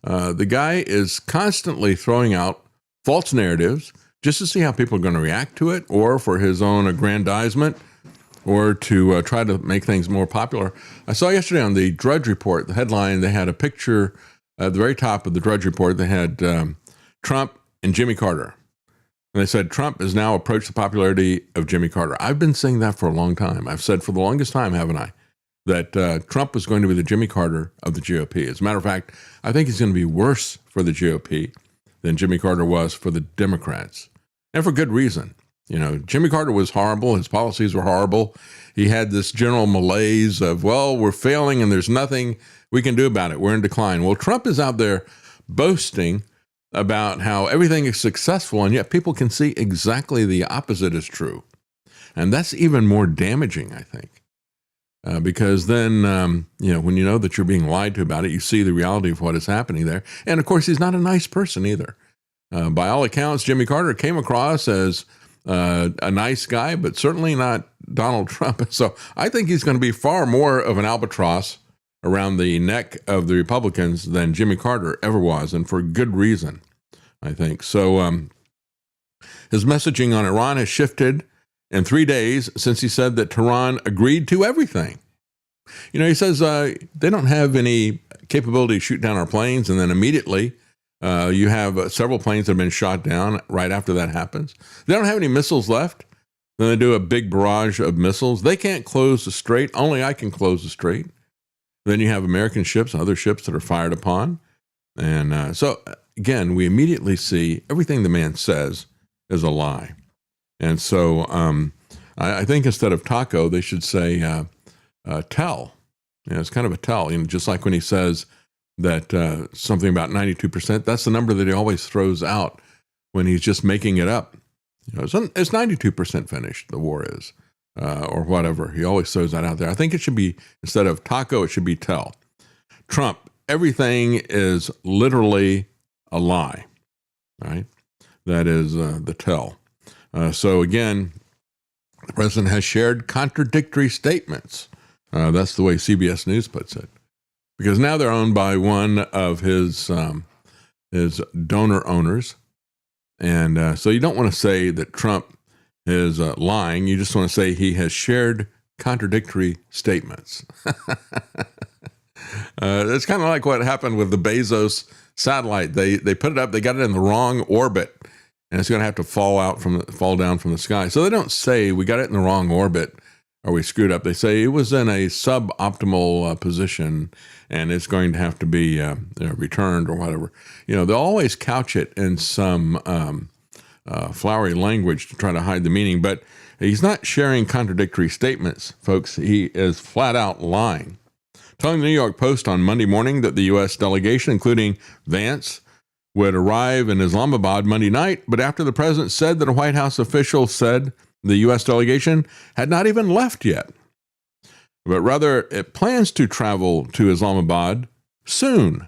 The guy is constantly throwing out false narratives just to see how people are going to react to it, or for his own aggrandizement, or to try to make things more popular. I saw yesterday on the Drudge Report, the headline, they had a picture at the very top of the Drudge Report. They had Trump and Jimmy Carter. And they said, Trump has now approached the popularity of Jimmy Carter. I've been saying that for a long time. I've said for the longest time, haven't I, that Trump was going to be the Jimmy Carter of the GOP. As a matter of fact, I think he's going to be worse for the GOP than Jimmy Carter was for the Democrats. And for good reason. Jimmy Carter was horrible. His policies were horrible. He had this general malaise of, well, we're failing and there's nothing we can do about it. We're in decline. Well, Trump is out there boasting about how everything is successful, and yet people can see exactly the opposite is true. And that's even more damaging, I think, because then, when you know that you're being lied to about it, you see the reality of what is happening there. And, of course, he's not a nice person either. By all accounts, Jimmy Carter came across as a nice guy, but certainly not Donald Trump. So I think he's going to be far more of an albatross around the neck of the Republicans than Jimmy Carter ever was, and for good reason, I think. So his messaging on Iran has shifted in 3 days since he said that Tehran agreed to everything. He says they don't have any capability to shoot down our planes, and then immediately you have several planes that have been shot down right after that happens. They don't have any missiles left. Then they do a big barrage of missiles. They can't close the strait. Only I can close the strait. Then you have American ships and other ships that are fired upon. And so, again, we immediately see everything the man says is a lie. And so I think instead of taco, they should say tell. It's kind of a tell, just like when he says that something about 92%, that's the number that he always throws out when he's just making it up. It's 92% finished, the war is. Or whatever. He always throws that out there. I think it should be, instead of taco, it should be tell. Trump, everything is literally a lie, right? That is the tell. So again, the president has shared contradictory statements. That's the way CBS News puts it. Because now they're owned by one of his donor owners. And so you don't want to say that Trump is lying. You just want to say he has shared contradictory statements. It's kind of like what happened with the Bezos satellite. They put it up, they got it in the wrong orbit, and it's going to have to fall down from the sky. So they don't say we got it in the wrong orbit or we screwed up. They say it was in a suboptimal position and it's going to have to be returned or whatever. They'll always couch it in some flowery language to try to hide the meaning, but he's not sharing contradictory statements, folks. He is flat out lying. Telling the New York Post on Monday morning that the U.S. delegation, including Vance, would arrive in Islamabad Monday night, but after the president said that a White House official said the U.S. delegation had not even left yet, but rather it plans to travel to Islamabad soon,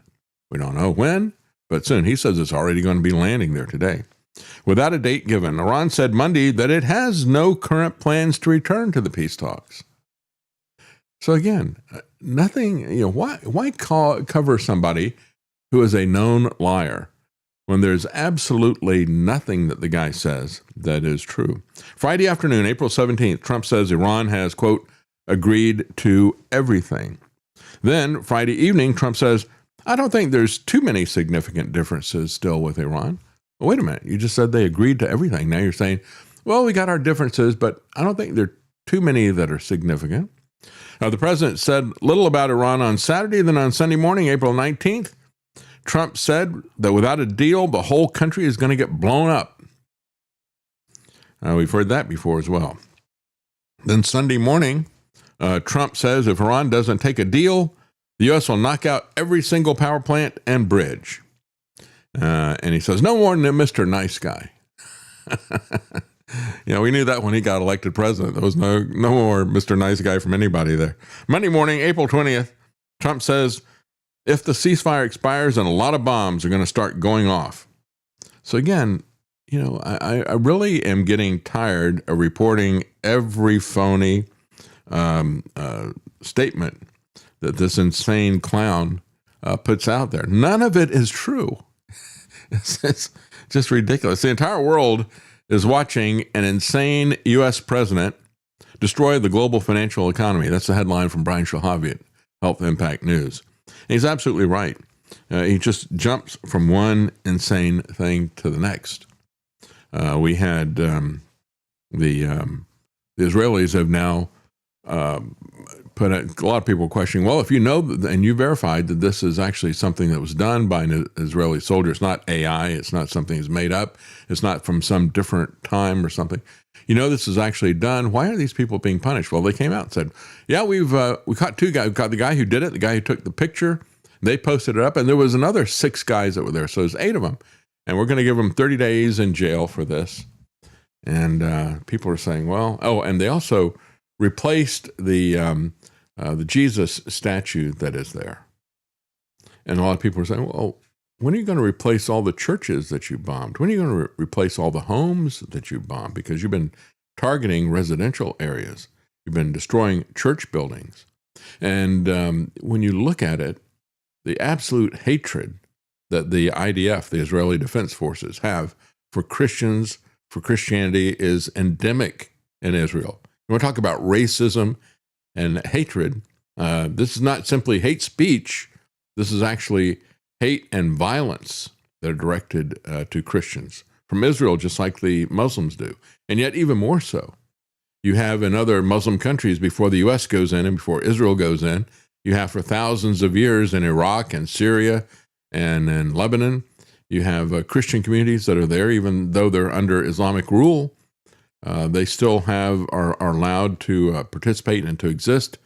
We don't know when, but soon. He says it's already going to be landing there today. Without a date given, Iran said Monday that it has no current plans to return to the peace talks. So again, nothing, why cover somebody who is a known liar when there's absolutely nothing that the guy says that is true? Friday afternoon, April 17th, Trump says Iran has, quote, agreed to everything. Then Friday evening, Trump says, I don't think there's too many significant differences still with Iran. Well, wait a minute. You just said they agreed to everything. Now you're saying, well, we got our differences, but I don't think there are too many that are significant. The president said little about Iran on Saturday. Then on Sunday morning, April 19th, Trump said that without a deal, the whole country is going to get blown up. We've heard that before as well. Then Sunday morning, Trump says if Iran doesn't take a deal, the U.S. will knock out every single power plant and bridge. And he says, no more than Mr. Nice Guy. We knew that when he got elected president. There was no more Mr. Nice Guy from anybody there. Monday morning, April 20th, Trump says, if the ceasefire expires, and a lot of bombs are going to start going off. So again, I really am getting tired of reporting every phony statement that this insane clown puts out there. None of it is true. It's just ridiculous. The entire world is watching an insane U.S. president destroy the global financial economy. That's the headline from Brian Shahavi at Health Impact News. And he's absolutely right. He just jumps from one insane thing to the next. We had the Israelis have now put a lot of people questioning, well, if you know and you verified that this is actually something that was done by an Israeli soldier, it's not AI, it's not something that's made up, it's not from some different time or something. This is actually done. Why are these people being punished? Well, they came out and said, yeah, we caught two guys. We caught the guy who did it, the guy who took the picture. They posted it up, and there was another 6 guys that were there. So there's 8 of them. And we're going to give them 30 days in jail for this. And people are saying, well, and they also replaced the Jesus statue that is there. And a lot of people are saying, well, when are you going to replace all the churches that you bombed? When are you going to replace all the homes that you bombed? Because you've been targeting residential areas. You've been destroying church buildings. And when you look at it, the absolute hatred that the IDF, the Israeli Defense Forces, have for Christians, for Christianity is endemic in Israel. You want to talk about racism and hatred? This is not simply hate speech. This is actually hate and violence that are directed to Christians from Israel, just like the Muslims do. And yet even more so. You have in other Muslim countries, before the U.S. goes in and before Israel goes in, you have for thousands of years in Iraq and Syria and in Lebanon, you have Christian communities that are there, even though they're under Islamic rule. They still are allowed to participate and to exist.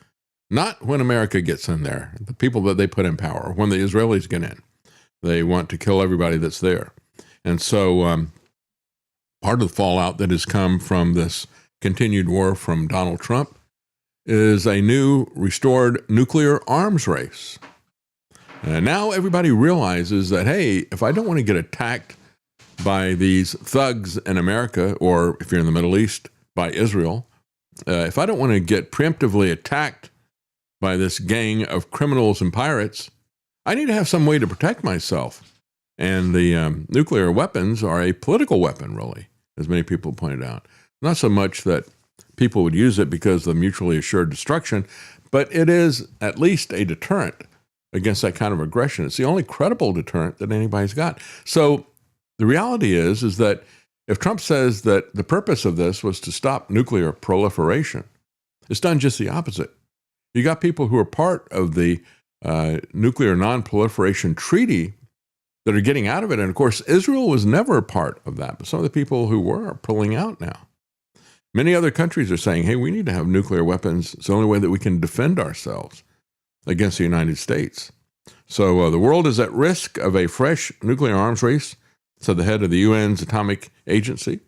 Not when America gets in there, the people that they put in power, when the Israelis get in. They want to kill everybody that's there. And so part of the fallout that has come from this continued war from Donald Trump is a new restored nuclear arms race. And now everybody realizes that, hey, if I don't want to get attacked by these thugs in America, or if you're in the Middle East, by Israel, if I don't want to get preemptively attacked by this gang of criminals and pirates, I need to have some way to protect myself. And the nuclear weapons are a political weapon, really, as many people pointed out. Not so much that people would use it because of mutually assured destruction, but it is at least a deterrent against that kind of aggression. It's the only credible deterrent that anybody's got. So the reality is that if Trump says that the purpose of this was to stop nuclear proliferation, it's done just the opposite. You got people who are part of the nuclear non-proliferation treaty that are getting out of it. And of course, Israel was never a part of that, but some of the people who were are pulling out now. Many other countries are saying, hey, we need to have nuclear weapons. It's the only way that we can defend ourselves against the United States. So the world is at risk of a fresh nuclear arms race, said the head of the UN's atomic agency.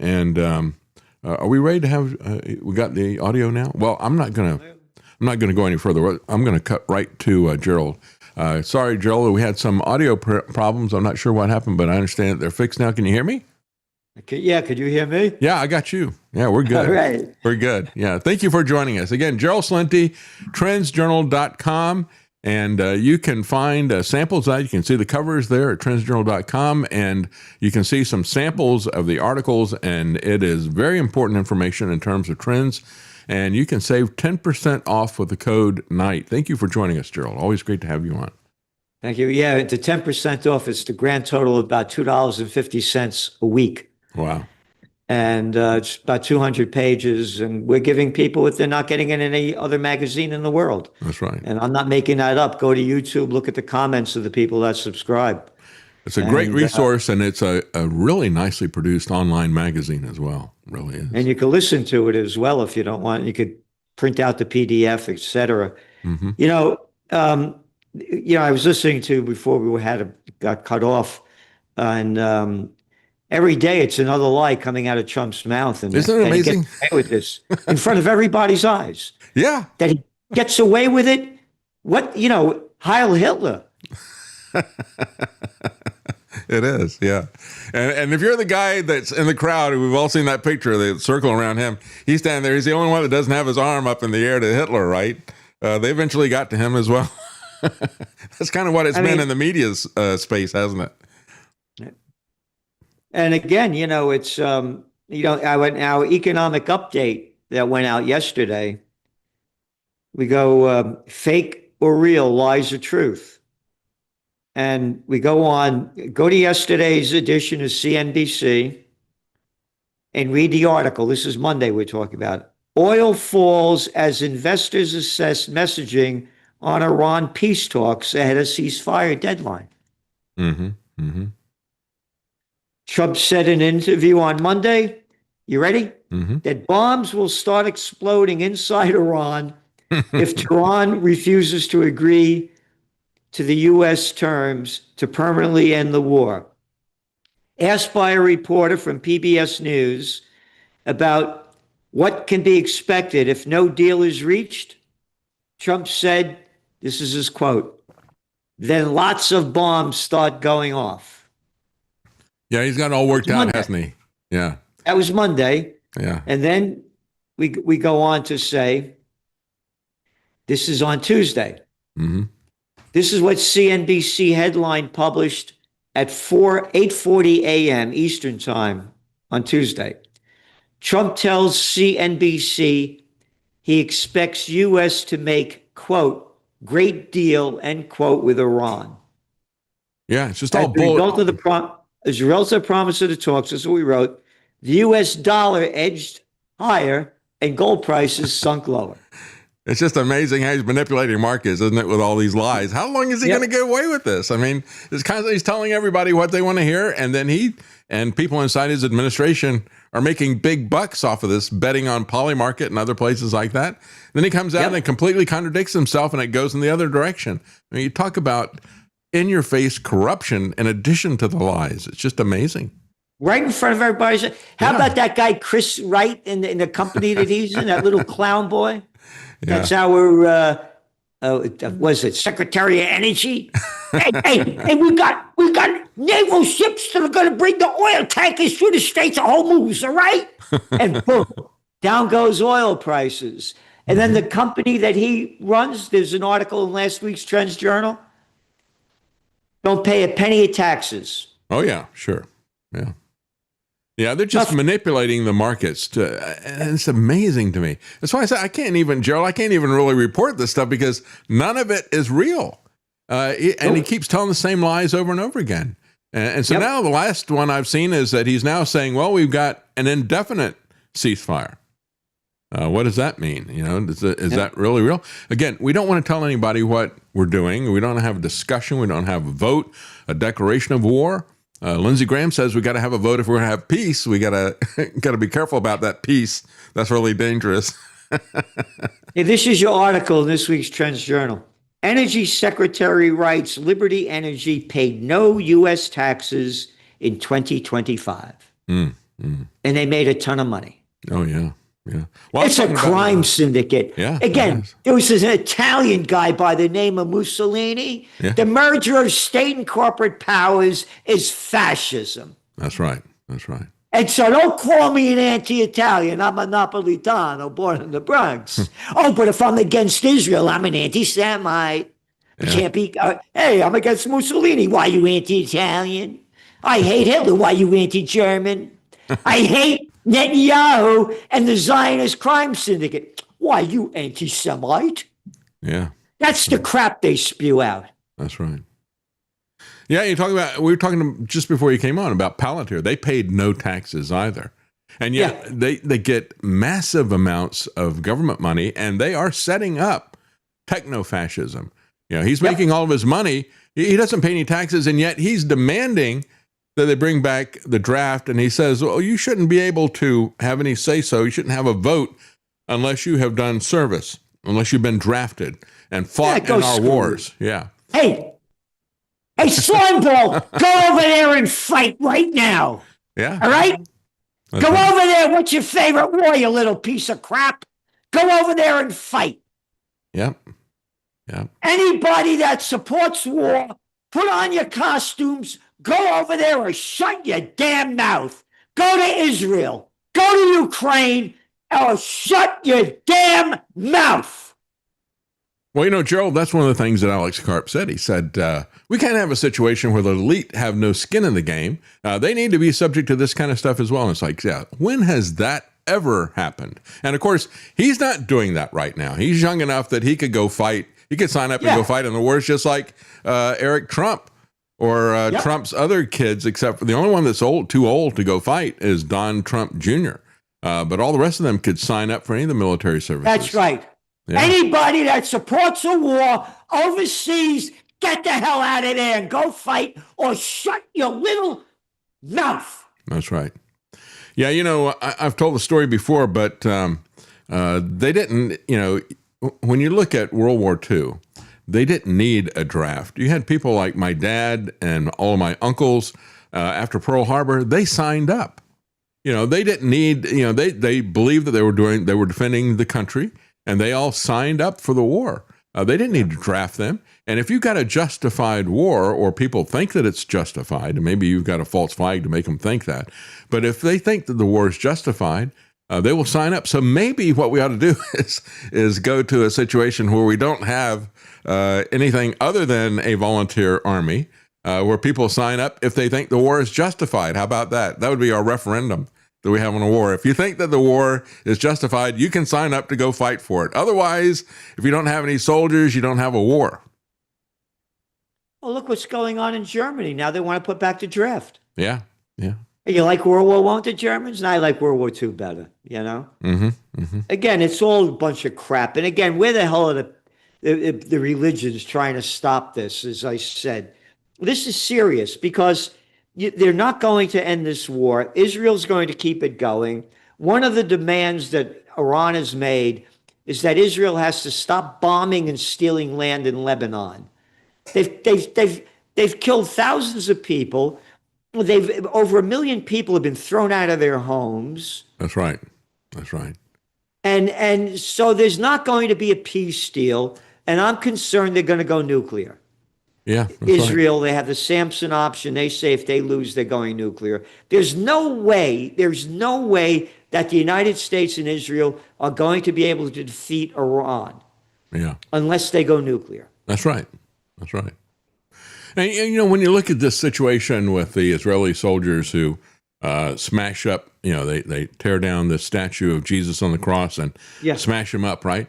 And are we ready to have, we got the audio now? Well, I'm not going to go any further. I'm going to cut right to Gerald. Sorry, Joel, we had some audio problems. I'm not sure what happened, but I understand they're fixed now. Can you hear me? Okay, yeah, could you hear me? Yeah, I got you. Yeah, we're good. All right. We're good. Yeah, thank you for joining us. Again, Gerald Celente, trendsjournal.com, and you can find samples of that. You can see the covers there at trendsjournal.com, and you can see some samples of the articles, and it is very important information in terms of trends, and you can save 10% off with the code NIGHT. Thank you for joining us, Gerald. Always great to have you on. Thank you. Yeah, the 10% off is the grand total of about $2.50 a week. Wow. And it's about 200 pages, and we're giving people what they're not getting in any other magazine in the world. That's right. And I'm not making that up. Go to YouTube, look at the comments of the people that subscribe. It's a great resource, and it's a really nicely produced online magazine as well. It really is. And you can listen to it as well if you don't want. You could print out the PDF, et cetera. Mm-hmm. I was listening to before we got cut off, and every day it's another lie coming out of Trump's mouth. And isn't it amazing? He gets away with this in front of everybody's eyes. Yeah. That he gets away with it. Heil Hitler. It is, yeah. And if you're the guy that's in the crowd, we've all seen that picture, the circle around him, he's standing there. He's the only one that doesn't have his arm up in the air to Hitler, right? They eventually got to him as well. That's kind of what it's been in the media's space, hasn't it? And again, it's, our economic update that went out yesterday, we go fake or real, lies or truth. And we go to yesterday's edition of CNBC and read the article. This is Monday we're talking about. Oil falls as investors assess messaging on Iran peace talks ahead of ceasefire deadline. Mm-hmm. Mm-hmm. Trump said in an interview on Monday, you ready? Mm-hmm. That bombs will start exploding inside Iran if Tehran refuses to agree to the U.S. terms to permanently end the war. Asked by a reporter from PBS News about what can be expected if no deal is reached, Trump said, this is his quote, "Then lots of bombs start going off." Yeah, he's got it all worked out, hasn't he? Yeah. That was Monday. Yeah. And then we go on to say, this is on Tuesday. Mm-hmm. This is what CNBC headline published at 8:40 a.m. Eastern time on Tuesday. Trump tells CNBC he expects U.S. to make, quote, great deal, end quote, with Iran. Yeah, it's just all bull. As a result of the promise of the talks, this is what we wrote, the U.S. dollar edged higher and gold prices sunk lower. It's just amazing how he's manipulating markets, isn't it, with all these lies? How long is he going to get away with this? I mean, it's constantly he's telling everybody what they want to hear, and then he and people inside his administration are making big bucks off of this, betting on Polymarket and other places like that. Then he comes out and completely contradicts himself, and it goes in the other direction. I mean, you talk about in-your-face corruption in addition to the lies. It's just amazing. Right in front of everybody. How about that guy, Chris Wright, in the company that he's in, that little clown boy? Yeah. That's our, was it Secretary of Energy? hey, we got naval ships that are going to bring the oil tankers through the Straits of Hormuz, all right? And boom, down goes oil prices. And then the company that he runs, there's an article in last week's Trends Journal, don't pay a penny of taxes. Oh, yeah, sure. Yeah. Yeah, they're just manipulating the markets. And it's amazing to me. That's why I say Gerald, I can't even really report this stuff because none of it is real. And he keeps telling the same lies over and over again. And so now the last one I've seen is that he's now saying, well, we've got an indefinite ceasefire. What does that mean? Is that really real? Again, we don't want to tell anybody what we're doing. We don't have a discussion. We don't have a vote, a declaration of war. Lindsey Graham says we got to have a vote if we're going to have peace. We got to be careful about that peace. That's really dangerous. Hey, this is your article in this week's Trends Journal. Energy Secretary writes Liberty Energy paid no U.S. taxes in 2025. And they made a ton of money. Oh, yeah. Yeah. Well, It's a crime syndicate. Yeah. Again, there was an Italian guy by the name of Mussolini. Yeah. The merger of state and corporate powers is fascism. That's right. That's right. And so don't call me an anti-Italian. I'm a Napolitano born in the Bronx. Oh, but if I'm against Israel, I'm an anti-Semite. You can't be, hey, I'm against Mussolini. Why you anti-Italian? I hate Hitler. Why you anti-German? I hate Netanyahu and the Zionist crime syndicate. Why you anti-Semite? Yeah. That's the crap they spew out. That's right. Yeah, we were talking just before you came on about Palantir. They paid no taxes either. And yet they get massive amounts of government money, and they are setting up techno-fascism. He's making all of his money. He doesn't pay any taxes, and yet he's demanding that they bring back the draft. And he says, well, you shouldn't be able to have any say-so. You shouldn't have a vote unless you have done service, unless you've been drafted and fought in our wars. Yeah. Hey, Slimeball, go over there and fight right now. Yeah. All right? Go over there. What's your favorite war, you little piece of crap? Go over there and fight. Yep. Yep. Anybody that supports war, put on your costumes, go over there or shut your damn mouth. Go to Israel. Go to Ukraine or shut your damn mouth. Well, Gerald, that's one of the things that Alex Karp said. He said, we can't have a situation where the elite have no skin in the game. They need to be subject to this kind of stuff as well. And it's like, when has that ever happened? And of course, he's not doing that right now. He's young enough that he could go fight. He could sign up and go fight in the wars just like Eric Trump or Trump's other kids, except for the only one that's too old to go fight is Don Trump Jr. But all the rest of them could sign up for any of the military services. That's right. Yeah. Anybody that supports a war overseas, get the hell out of there and go fight or shut your little mouth. That's right. Yeah, I've told the story before, but they didn't, when you look at World War II, they didn't need a draft. You had people like my dad and all of my uncles after Pearl Harbor, they signed up. They didn't need, they believed that they were defending the country, and they all signed up for the war. They didn't need to draft them. And if you've got a justified war, or people think that it's justified, and maybe you've got a false flag to make them think that, but if they think that the war is justified, they will sign up. So maybe what we ought to do is go to a situation where we don't have anything other than a volunteer army, where people sign up if they think the war is justified. How about that? That would be our referendum that we have on a war. If you think that the war is justified, you can sign up to go fight for it. Otherwise, if you don't have any soldiers, you don't have a war. Well, look what's going on in Germany. Now they want to put back the draft. Yeah, yeah. You like World War I, the Germans? And I like World War II better, Mm-hmm, mm-hmm. Again, it's all a bunch of crap. And again, where the hell are the religions trying to stop this? As I said, this is serious because they're not going to end this war. Israel's going to keep it going. One of the demands that Iran has made is that Israel has to stop bombing and stealing land in Lebanon. They've killed thousands of people. Over 1 million people have been thrown out of their homes. That's right. That's right. And so there's not going to be a peace deal. And I'm concerned they're going to go nuclear. Yeah. Israel, they have the Samson option. They say if they lose, they're going nuclear. There's no way that the United States and Israel are going to be able to defeat Iran. Yeah. Unless they go nuclear. That's right. That's right. And when you look at this situation with the Israeli soldiers who smash up, they tear down the statue of Jesus on the cross and smash him up, right?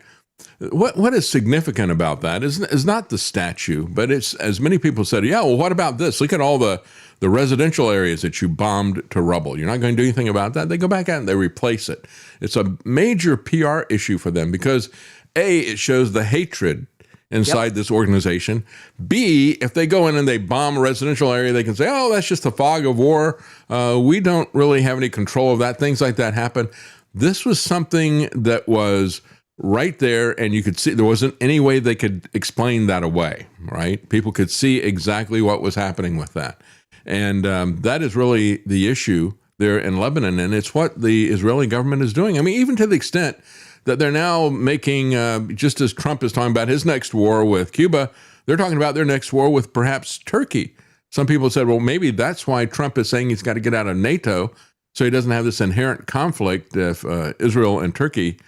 What is significant about that is not the statue, but it's, as many people said, what about this? Look at all the residential areas that you bombed to rubble. You're not going to do anything about that. They go back out and they replace it. It's a major PR issue for them because, A, it shows the hatred inside this organization. B, if they go in and they bomb a residential area, they can say, that's just the fog of war. We don't really have any control of that. Things like that happen. This was something that was right there, and you could see there wasn't any way they could explain that away, right? People could see exactly what was happening with that. And that is really the issue there in Lebanon. And it's what the Israeli government is doing. I mean, even to the extent that they're now making, just as Trump is talking about his next war with Cuba, they're talking about their next war with perhaps Turkey. Some people said, well, maybe that's why Trump is saying he's got to get out of NATO, so he doesn't have this inherent conflict if Israel and Turkey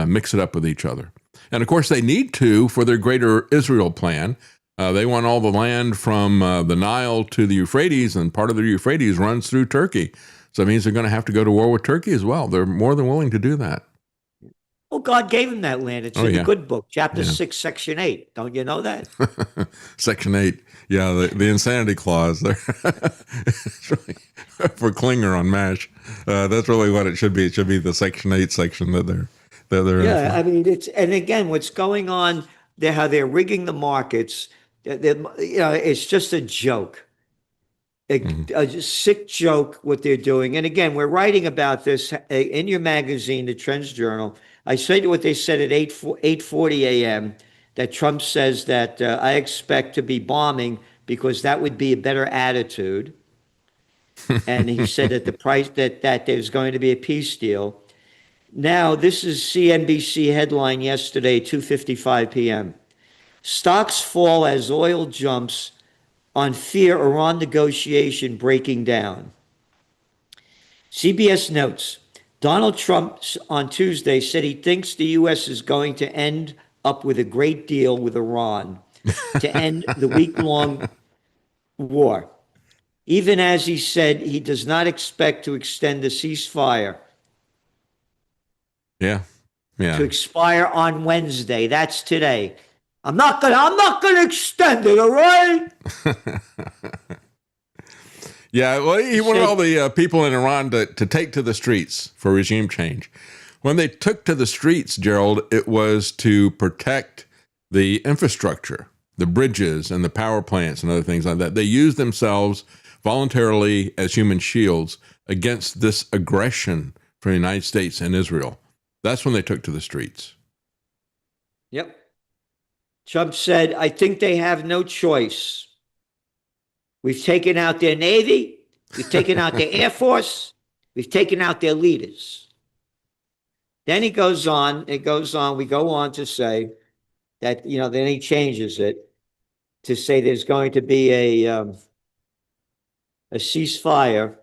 mix it up with each other. And of course, they need to for their greater Israel plan. They want all the land from the Nile to the Euphrates, and part of the Euphrates runs through Turkey. So that means they're going to have to go to war with Turkey as well. They're more than willing to do that. Well, God gave him that land. It's in the good book, chapter 6, section 8. Don't you know that? Section 8. Yeah, the insanity clause there. For Klinger on MASH. That's really what it should be. It should be the Section 8 section that they're yeah, I mean, and again, what's going on, how they're rigging the markets, it's just a joke. A sick joke what they're doing. And again, we're writing about this in your magazine, the Trends Journal. I said what they said at 8:40 a.m. that Trump says that I expect to be bombing because that would be a better attitude. And he said that the price that there's going to be a peace deal. Now, this is CNBC headline yesterday, 2:55 p.m. Stocks fall as oil jumps on fear Iran negotiation breaking down. CBS notes, Donald Trump on Tuesday said he thinks the U.S. is going to end up with a great deal with Iran to end the week-long war, even as he said he does not expect to extend the ceasefire. Yeah. To expire on Wednesday. That's today. I'm not gonna extend it, all right? Yeah, well, he wanted all the people in Iran to take to the streets for regime change. When they took to the streets, Gerald, it was to protect the infrastructure, the bridges and the power plants and other things like that. They used themselves voluntarily as human shields against this aggression from the United States and Israel. That's when they took to the streets. Yep. Trump said, I think they have no choice. We've taken out their Navy. We've taken out their Air Force. We've taken out their leaders. Then we go on to say that, then he changes it to say there's going to be a ceasefire.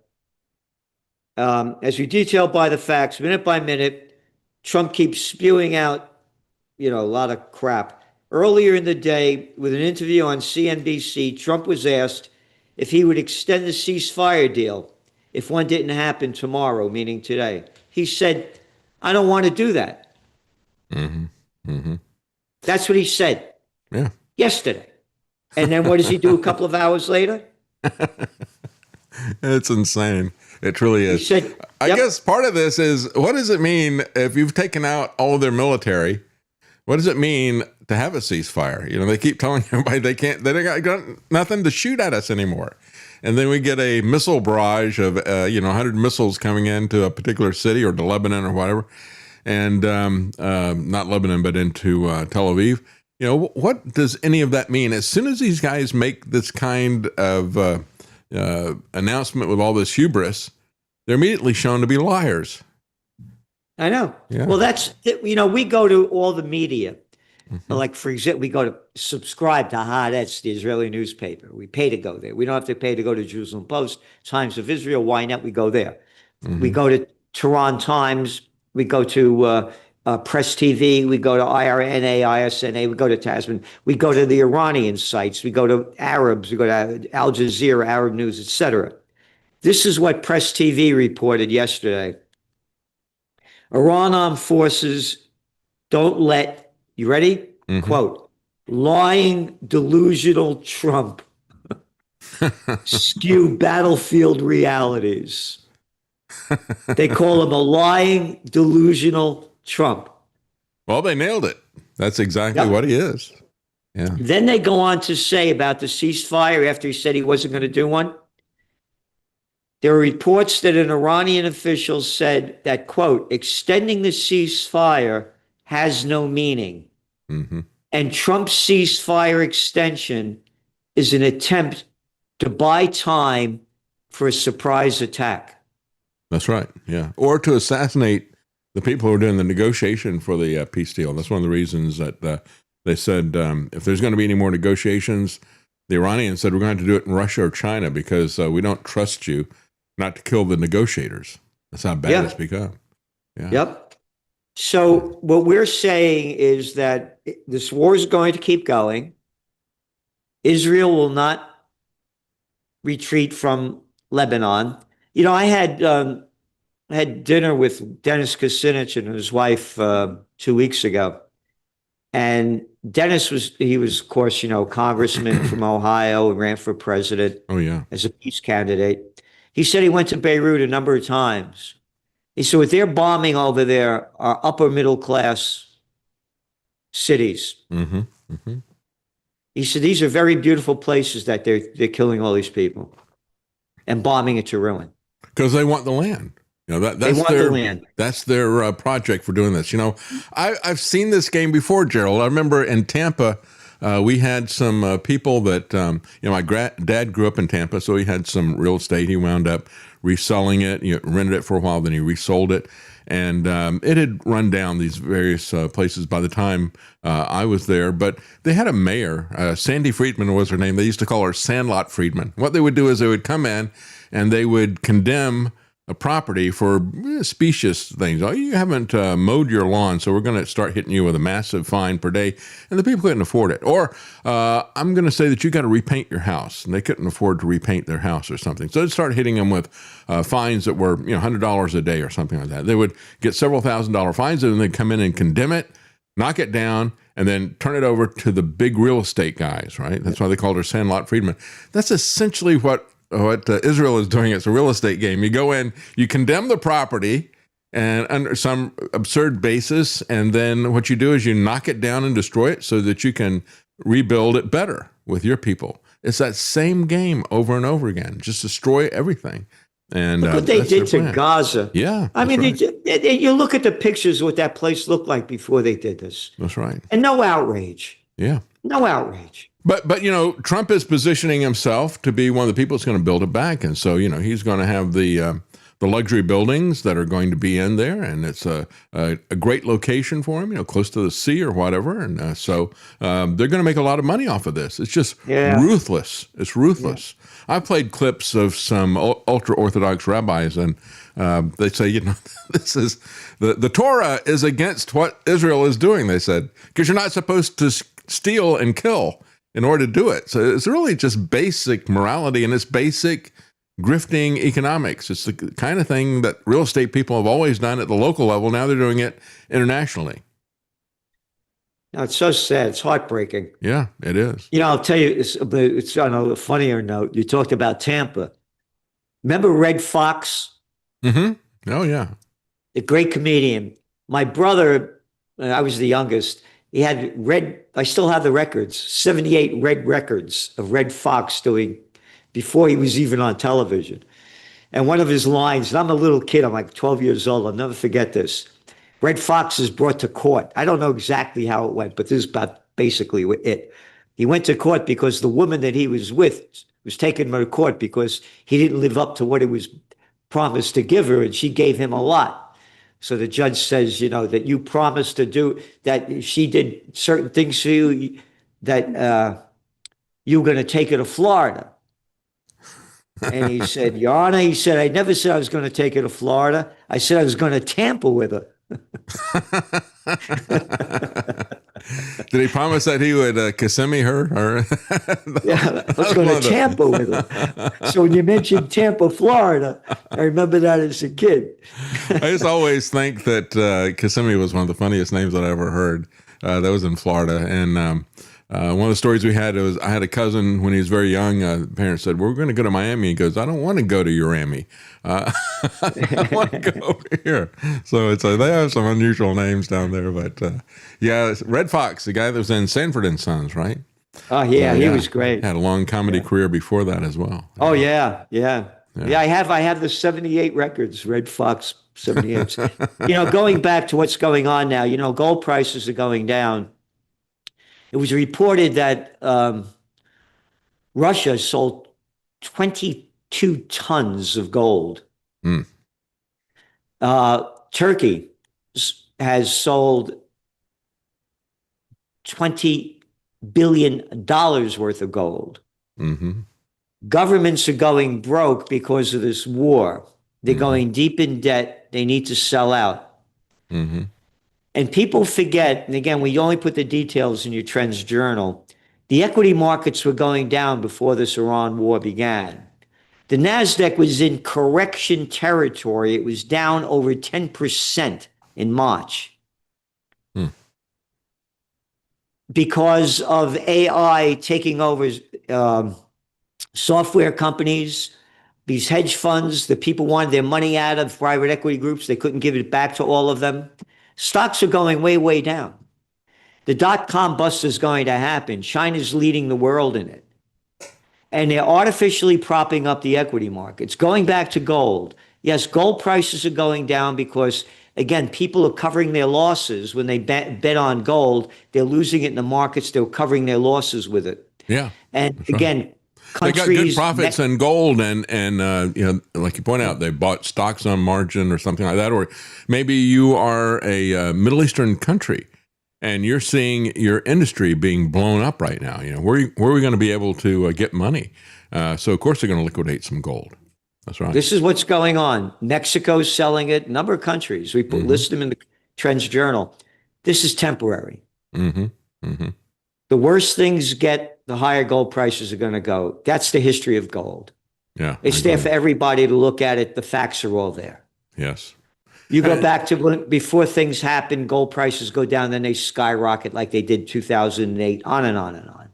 As we detailed by the facts, minute by minute, Trump keeps spewing out, a lot of crap. Earlier in the day, with an interview on CNBC, Trump was asked if he would extend the ceasefire deal if one didn't happen tomorrow, meaning today. He said, I don't want to do that. That's what he said yesterday. And then what does he do a couple of hours later? It's insane. It truly is. He said, I guess part of this is, what does it mean if you've taken out all of their military? What does it mean to have a ceasefire? They keep telling everybody they got nothing to shoot at us anymore. And then we get a missile barrage of, 100 missiles coming into a particular city or to Lebanon or whatever. And not Lebanon, but into Tel Aviv. What does any of that mean? As soon as these guys make this kind of announcement with all this hubris, they're immediately shown to be liars. I know. Yeah. Well, we go to all the media. Like, for example, we go to subscribe to Haaretz, the Israeli newspaper. We pay to go there. We don't have to pay to go to Jerusalem Post, Times of Israel. Why not? We go there. We go to Tehran Times. We go to Press TV. We go to IRNA, ISNA. We go to Tasman. We go to the Iranian sites. We go to Arabs. We go to Al Jazeera, Arab News, etc. This is what Press TV reported yesterday. Iran armed forces don't let, you ready? Quote, lying, delusional Trump skew battlefield realities. They call him a lying, delusional Trump. Well, they nailed it. That's exactly what he is. Yeah. Then they go on to say about the ceasefire after he said he wasn't going to do one. There are reports that an Iranian official said that, quote, extending the ceasefire has no meaning. And Trump's ceasefire extension is an attempt to buy time for a surprise attack. That's right. Yeah. Or to assassinate the people who are doing the negotiation for the peace deal. That's one of the reasons that they said if there's going to be any more negotiations, the Iranians said we're going to have to do it in Russia or China because we don't trust you not to kill the negotiators. That's how bad it's become. Yeah. Yep. So what we're saying is that this war is going to keep going. Israel will not retreat from Lebanon. You know, I had dinner with Dennis Kucinich and his wife 2 weeks ago. And Dennis was, of course, you know, congressman from Ohio and ran for president. Oh, yeah. As a peace candidate. He said he went to Beirut a number of times. He said what they're bombing over there are upper middle class cities. Mm-hmm. Mm-hmm. He said these are very beautiful places that they're killing all these people and bombing it to ruin. Because they want the land. You know, they want the land. That's their project for doing this. You know, I've seen this game before, Gerald. I remember in Tampa, we had some people that, you know, my dad grew up in Tampa, so he had some real estate. He wound up reselling it, you know, rented it for a while, then he resold it. And it had run down these various places by the time I was there. But they had a mayor, Sandy Friedman was her name. They used to call her Sandlot Friedman. What they would do is they would come in and they would condemn a property for specious things. Oh, you haven't mowed your lawn, so we're going to start hitting you with a massive fine per day. And the people couldn't afford it. Or I'm going to say that you got to repaint your house, and they couldn't afford to repaint their house or something. So they'd start hitting them with fines that were, you know, $100 a day or something like that. They would get several $1,000 fines, and then they'd come in and condemn it, knock it down, and then turn it over to the big real estate guys, right? That's why they called her Sandlot Friedman. That's essentially what Israel is doing. It's a real estate game. You go in, you condemn the property and under some absurd basis, and then what you do is you knock it down and destroy it so that you can rebuild it better with your people. It's that same game over and over again. Just destroy everything. And look what they did to Gaza. Yeah. I mean, you look at the pictures of what that place looked like before they did this. That's right. And no outrage. Yeah. No outrage. But you know, Trump is positioning himself to be one of the people that's going to build it back, and so you know he's going to have the luxury buildings that are going to be in there, and it's a great location for him, you know, close to the sea or whatever, and so they're going to make a lot of money off of this. It's just ruthless. It's ruthless. Yeah. I played clips of some ultra Orthodox rabbis, and they say, you know, this is the Torah is against what Israel is doing. They said because you're not supposed to steal and kill in order to do it. So it's really just basic morality, and it's basic grifting economics. It's the kind of thing that real estate people have always done at the local level. Now they're doing it internationally. No, it's so sad. It's heartbreaking. Yeah, it is. You know, I'll tell you, it's on a funnier note. You talked about Tampa. Remember Red Fox? Mm-hmm. Oh, yeah. A great comedian. My brother, I was the youngest, he had I still have the records, 78 red records of Red Fox doing before he was even on television. And one of his lines, and I'm a little kid, I'm like 12 years old, I'll never forget this. Red Fox is brought to court. I don't know exactly how it went, but this is about basically it. He went to court because the woman that he was with was taking him to court because he didn't live up to what he was promised to give her, and she gave him a lot. So the judge says, you know, that you promised to do, that she did certain things for you, that you were going to take her to Florida. And he said, Your Honor, he said, I never said I was going to take her to Florida. I said I was going to tamper with her. Did he promise that he would Kissimmee her? Or yeah, I was going to tamper with her. So when you mentioned Tampa, Florida, I remember that as a kid. I just always think that Kissimmee was one of the funniest names that I ever heard. That was in Florida. And one of the stories we had was I had a cousin when he was very young. The parents said, we're going to go to Miami. He goes, I don't want to go to Urami. I want to go over here. So it's they have some unusual names down there. But yeah, Red Fox, the guy that was in Sanford and Sons, right? Oh, yeah, he was great. Had a long comedy career before that as well. Oh, yeah. I have the 78 records, Red Fox 78. You know, going back to what's going on now, you know, gold prices are going down. It was reported that Russia sold 22 tons of gold Turkey has sold $20 billion worth of gold. Mm-hmm. Governments are going broke because of this war. They're going deep in debt. They need to sell out. Mm-hmm. And people forget, and again, we only put the details in your Trends Journal, the equity markets were going down before this Iran war began. The NASDAQ was in correction territory. It was down over 10% in March. Because of AI taking over software companies, these hedge funds, the people wanted their money out of private equity groups. They couldn't give it back to all of them. Stocks are going way, way down. The dot-com bust is going to happen. China's leading the world in it. And they're artificially propping up the equity markets. Going back to gold. Yes, gold prices are going down because, again, people are covering their losses. When they bet on gold, they're losing it in the markets. They're covering their losses with it. Yeah. And again, they got good profits in gold, and like you point out, they bought stocks on margin or something like that. Or maybe you are a Middle Eastern country, and you're seeing your industry being blown up right now. Where are we going to be able to get money? So of course they're going to liquidate some gold. That's right. This is what's going on. Mexico's selling it. A number of countries. We list them in the Trends Journal. This is temporary. Mm-hmm. Mm-hmm. The worse things get, the higher gold prices are going to go. That's the history of gold. Yeah, it's there for everybody to look at it. The facts are all there. Yes. You go back to before things happen, gold prices go down, then they skyrocket like they did 2008, on and on and on.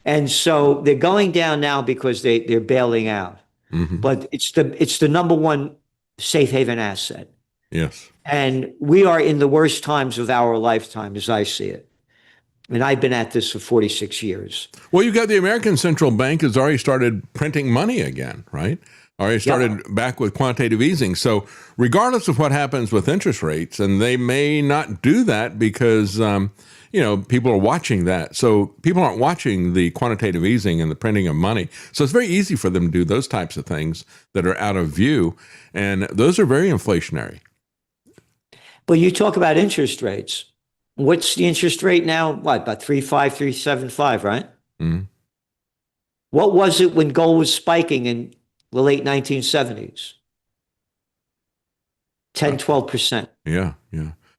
And so they're going down now because they're bailing out. Mm-hmm. But it's the number one safe haven asset. Yes. And we are in the worst times of our lifetime, as I see it. And I've been at this for 46 years. Well, you got the American Central Bank has already started printing money again, right? Already started back with quantitative easing. So regardless of what happens with interest rates, and they may not do that because, people are watching that. So people aren't watching the quantitative easing and the printing of money. So it's very easy for them to do those types of things that are out of view. And those are very inflationary. But you talk about interest rates. What's the interest rate now? What, about 3.5, 3.75, right? Mm-hmm. What was it when gold was spiking in the late 1970s? 10, 12%. Yeah.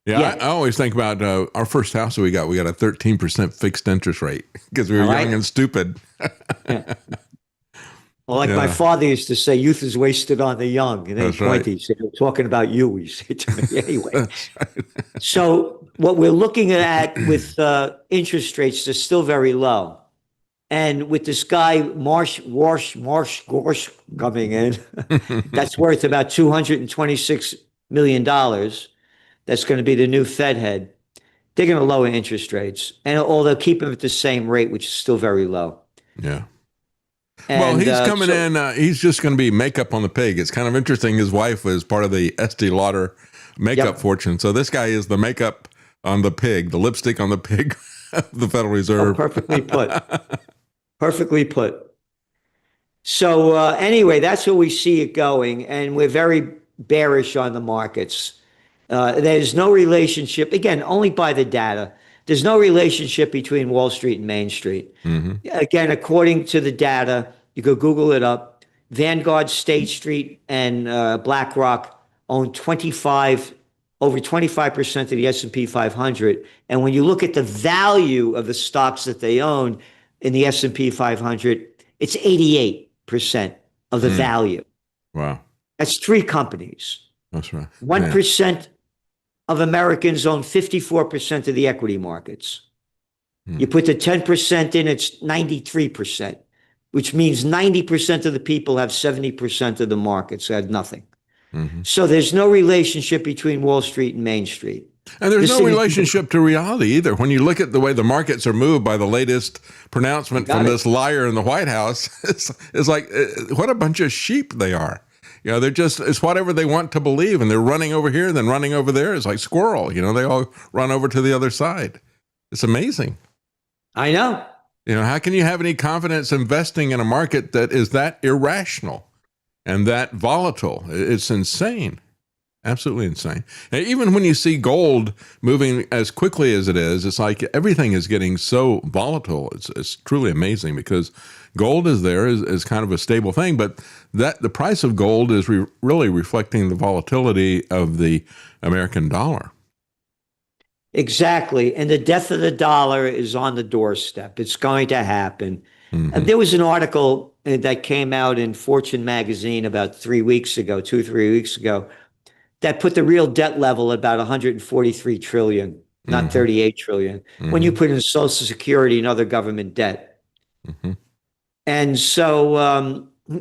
I always think about our first house that we got a 13% fixed interest rate because we were young and stupid. Yeah. Well, my father used to say, youth is wasted on the young. And then he pointed, he said, I'm talking about you, he said to me. Anyway. So what we're looking at with interest rates, they're still very low. And with this guy, Marsh Gorsh coming in, that's worth about $226 million. That's going to be the new Fed head. They're going to lower interest rates. And they'll keep them at the same rate, which is still very low. Yeah. And, well, he's coming in. He's just going to be makeup on the pig. It's kind of interesting. His wife was part of the Estee Lauder makeup fortune. So this guy is the makeup on the pig, the lipstick on the pig of the Federal Reserve. Perfectly put. Perfectly put. So anyway, that's where we see it going. And we're very bearish on the markets. There's no relationship, again, only by the data. There's no relationship between Wall Street and Main Street. Mm-hmm. Again, according to the data, you go Google it up, Vanguard, State Street, and BlackRock own over 25% of the S&P 500. And when you look at the value of the stocks that they own in the S&P 500, it's 88% of the value. Wow. That's 3 companies. That's right. 1% of Americans own 54% of the equity markets. You put the 10% in, it's 93%, which means 90% of the people have 70% of the markets that have nothing. Mm-hmm. So there's no relationship between Wall Street and Main Street. And there's no relationship to reality either. When you look at the way the markets are moved by the latest pronouncement from this liar in the White House, it's like, what a bunch of sheep they are. They're just, it's whatever they want to believe, and they're running over here, then running over there. It's like squirrel, they all run over to the other side. It's amazing. I know. How can you have any confidence investing in a market that is that irrational and that volatile? It's insane. Absolutely insane. And even when you see gold moving as quickly as it is, it's like everything is getting so volatile. It's truly amazing because gold is there as kind of a stable thing, but that the price of gold is really reflecting the volatility of the American dollar. Exactly. And the death of the dollar is on the doorstep. It's going to happen. There was an article that came out in Fortune magazine about 3 weeks ago, 3 weeks ago, that put the real debt level at about 143 trillion, not 38 trillion, when you put in Social Security and other government debt. And so,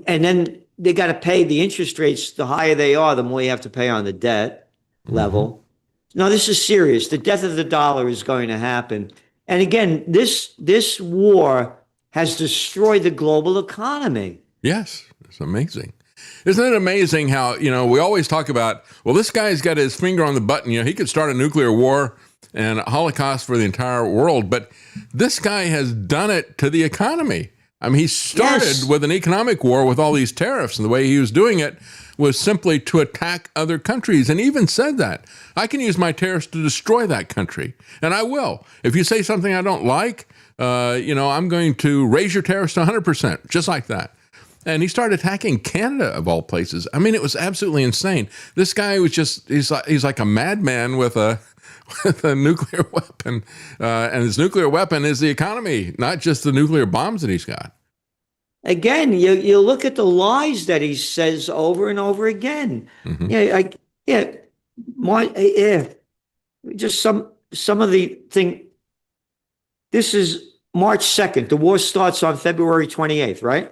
and then they got to pay the interest rates. The higher they are, the more you have to pay on the debt level. No, this is serious. The death of the dollar is going to happen. And again, this war has destroyed the global economy. Yes, it's amazing. Isn't it amazing how, we always talk about, well, this guy's got his finger on the button. He could start a nuclear war and a Holocaust for the entire world. But this guy has done it to the economy. I mean, he started with an economic war with all these tariffs, and the way he was doing it was simply to attack other countries, and even said that I can use my tariffs to destroy that country, and I will. If you say something I don't like, I'm going to raise your tariffs to 100%, just like that. And he started attacking Canada of all places. I mean, it was absolutely insane. This guy was he's like a madman with a nuclear weapon, and his nuclear weapon is the economy, not just the nuclear bombs that he's got. Again, you look at the lies that he says over and over again. Just some of the thing. This is March 2nd. The war starts on February 28th, right?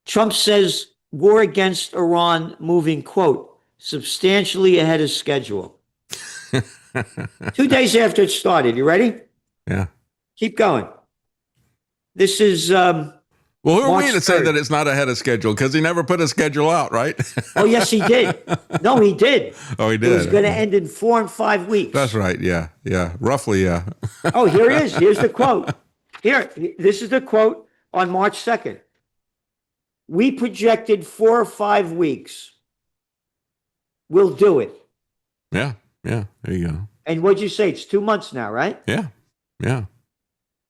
Trump says war against Iran moving, quote, substantially ahead of schedule. 2 days after it started. You ready? Yeah. Keep going. This is well, who are we to say 3rd. that it's not ahead of schedule? Because he never put a schedule out, right? Oh, yes, he did. No, he did. Oh, he did. It was going to end in 4 and 5 weeks. That's right. Yeah. Roughly, yeah. Oh, here it is. Here's the quote. This is the quote on March 2nd. We projected 4 or 5 weeks. We'll do it. Yeah. There you go. And what'd you say? It's 2 months now, right? Yeah.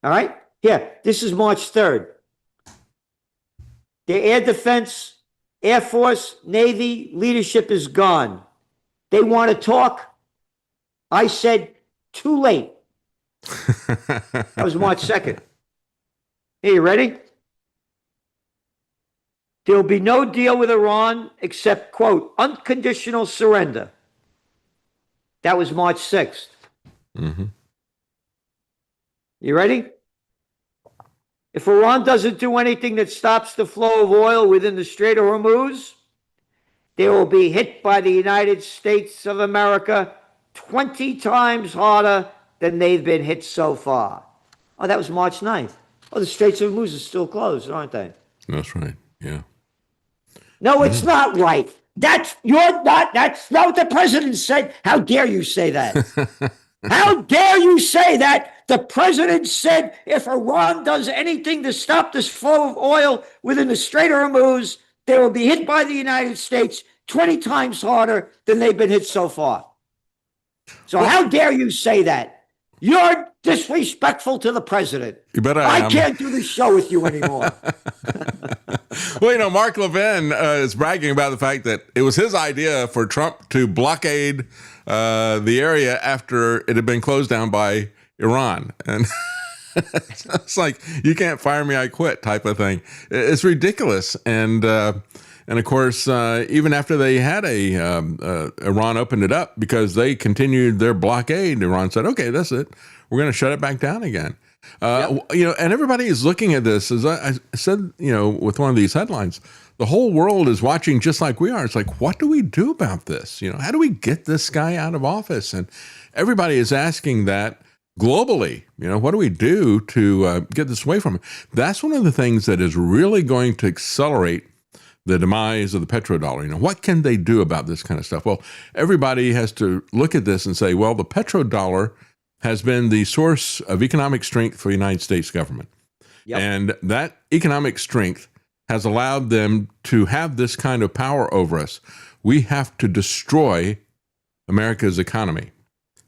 All right. Yeah. This is March 3rd. The air defense, Air Force, Navy leadership is gone. They want to talk. I said, too late. That was March 2nd. Hey, you ready? There will be no deal with Iran except, quote, unconditional surrender. That was March 6th. You ready? If Iran doesn't do anything that stops the flow of oil within the Strait of Hormuz, they will be hit by the United States of America 20 times harder than they've been hit so far. Oh, that was March 9th. Oh, the Straits of Hormuz are still closed, aren't they? That's right. Yeah. No, it's not right. That's not what the president said. How dare you say that? How dare you say that? The president said if Iran does anything to stop this flow of oil within the Strait of Hormuz, they will be hit by the United States 20 times harder than they've been hit so far. So how dare you say that? You're disrespectful to the president. You bet I am. can't do this show with you anymore. Well, Mark Levin is bragging about the fact that it was his idea for Trump to blockade the area after it had been closed down by Iran. And it's like, you can't fire me, I quit type of thing. It's ridiculous. And of course, even after they had Iran opened it up because they continued their blockade, Iran said, okay, that's it. We're going to shut it back down again. And everybody is looking at this, as I said, with one of these headlines, the whole world is watching just like we are. It's like, what do we do about this? How do we get this guy out of office? And everybody is asking that globally. What do we do to get this away from him? That's one of the things that is really going to accelerate the demise of the petrodollar. What can they do about this kind of stuff? Well, everybody has to look at this and say, well, the petrodollar has been the source of economic strength for the United States government. Yep. And that economic strength has allowed them to have this kind of power over us. We have to destroy America's economy.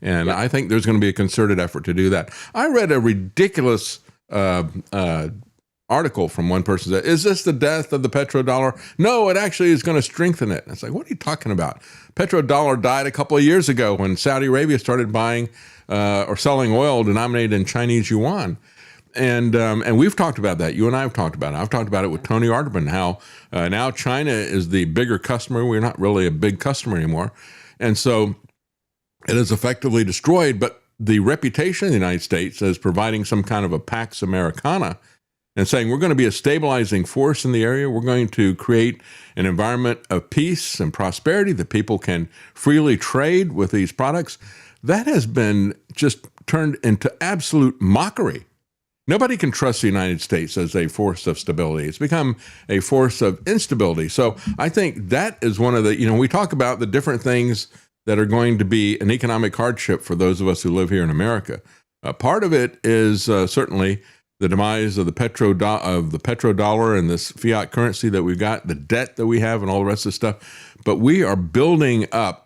And I think there's going to be a concerted effort to do that. I read a ridiculous article from one person that, is this the death of the petrodollar? No, it actually is going to strengthen it. And it's like, what are you talking about? Petrodollar died a couple of years ago when Saudi Arabia started buying or selling oil denominated in Chinese yuan. And we've talked about that. You and I have talked about it. I've talked about it with Tony Arterburn, how now China is the bigger customer. We're not really a big customer anymore. And so it is effectively destroyed, but the reputation of the United States as providing some kind of a Pax Americana and saying we're going to be a stabilizing force in the area, we're going to create an environment of peace and prosperity that people can freely trade with these products, that has been just turned into absolute mockery. Nobody can trust the United States as a force of stability. It's become a force of instability. So I think that is one of the, we talk about the different things that are going to be an economic hardship for those of us who live here in America. Part of it is certainly the demise of the petrodollar and this fiat currency that we've got, the debt that we have and all the rest of the stuff. But we are building up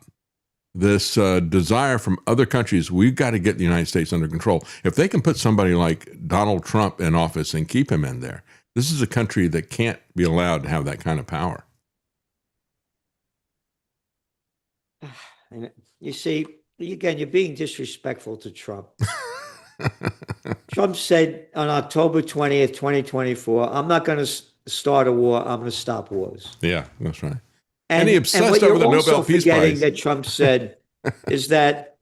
this desire from other countries. We've got to get the United States under control. If they can put somebody like Donald Trump in office and keep him in there, this is a country that can't be allowed to have that kind of power. You see, again, you're being disrespectful to Trump. Trump said on October 20th, 2024, I'm not going to start a war, I'm going to stop wars. Yeah, that's right. And he obsessed what over the you're Nobel also Peace forgetting Prize. that Trump said is that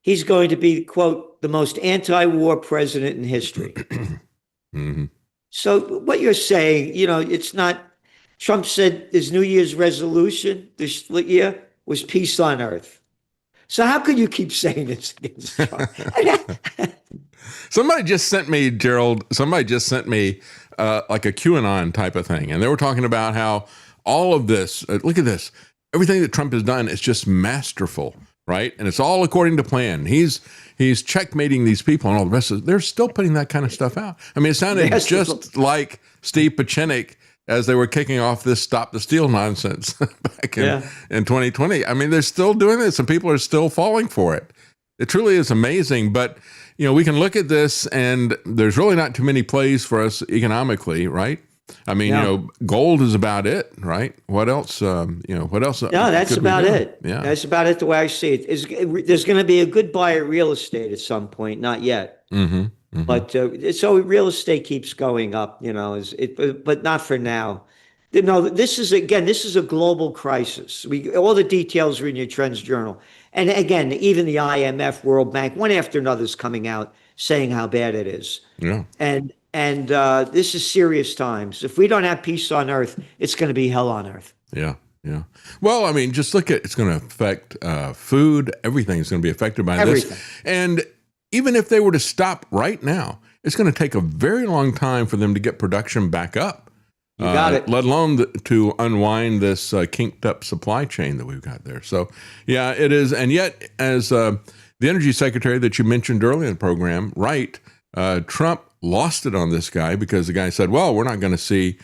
he's going to be, quote, the most anti-war president in history. Mm-hmm. So what you're saying, it's not, Trump said his New Year's resolution this year was peace on earth. So how could you keep saying this against Trump? Somebody just sent me, Gerald, like a QAnon type of thing. And they were talking about how all of this, look at this, everything that Trump has done is just masterful, right? And it's all according to plan. He's checkmating these people and all the rest of it. They're still putting that kind of stuff out. I mean, it sounded just like Steve Pieczenik as they were kicking off this Stop the Steal nonsense back in 2020. I mean, they're still doing this and people are still falling for it. It truly is amazing. But, we can look at this and there's really not too many plays for us economically, right? I mean, gold is about it, right? What else? What else? No, that's about it. Yeah. That's about it the way I see it. There's going to be a good buy of real estate at some point, not yet. Mm-hmm. Mm-hmm. But so real estate keeps going up, but not for now. This is a global crisis. All the details are in your Trends Journal. And again, even the IMF, World Bank, one after another is coming out saying how bad it is. Yeah. And this is serious times. If we don't have peace on earth, it's going to be hell on earth. Yeah. Yeah. Well, I mean, just look at, it's going to affect food. Everything's going to be affected by this. And even if they were to stop right now, it's going to take a very long time for them to get production back up. You got it. Let alone to unwind this kinked up supply chain that we've got there. So, yeah, it is. And yet, as the energy secretary that you mentioned earlier in the program, right, Trump lost it on this guy because the guy said, well, we're not going to see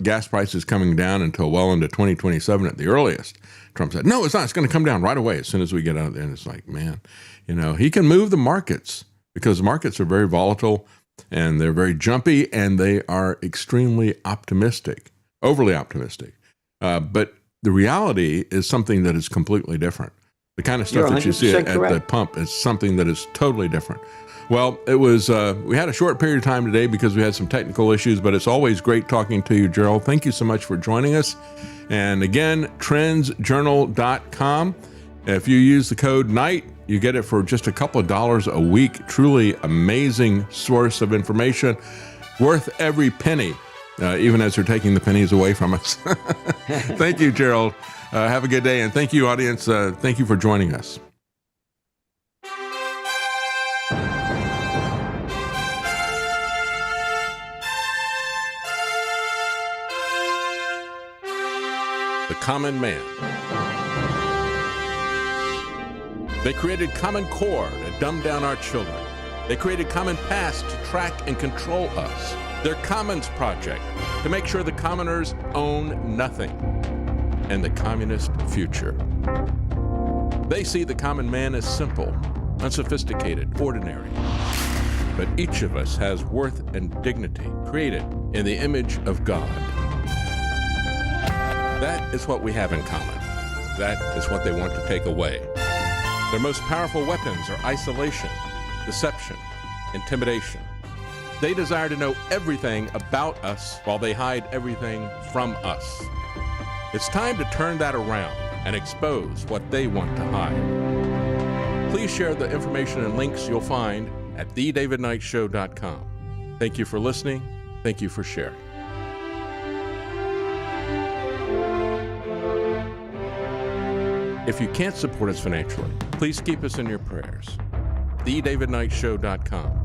gas prices coming down until well into 2027 at the earliest. Trump said, no, it's not. It's going to come down right away as soon as we get out there. And it's like, man, he can move the markets because the markets are very volatile and they're very jumpy and they are extremely optimistic, overly optimistic. But the reality is something that is completely different. The kind of stuff that you see at the pump is something that is totally different. Well, it was, we had a short period of time today because we had some technical issues, but it's always great talking to you, Gerald. Thank you so much for joining us. And again, trendsjournal.com. If you use the code NIGHT, you get it for just a couple of dollars a week. Truly amazing source of information, worth every penny, even as they're taking the pennies away from us. Thank you, Gerald. Have a good day. And thank you, audience. Thank you for joining us. The common man. They created Common Core to dumb down our children. They created Common Past to track and control us. Their Commons Project, to make sure the commoners own nothing, and the communist future. They see the common man as simple, unsophisticated, ordinary. But each of us has worth and dignity, created in the image of God. That is what we have in common. That is what they want to take away. Their most powerful weapons are isolation, deception, intimidation. They desire to know everything about us while they hide everything from us. It's time to turn that around and expose what they want to hide. Please share the information and links you'll find at thedavidknightshow.com. Thank you for listening. Thank you for sharing. If you can't support us financially, please keep us in your prayers. thedavidknightshow.com.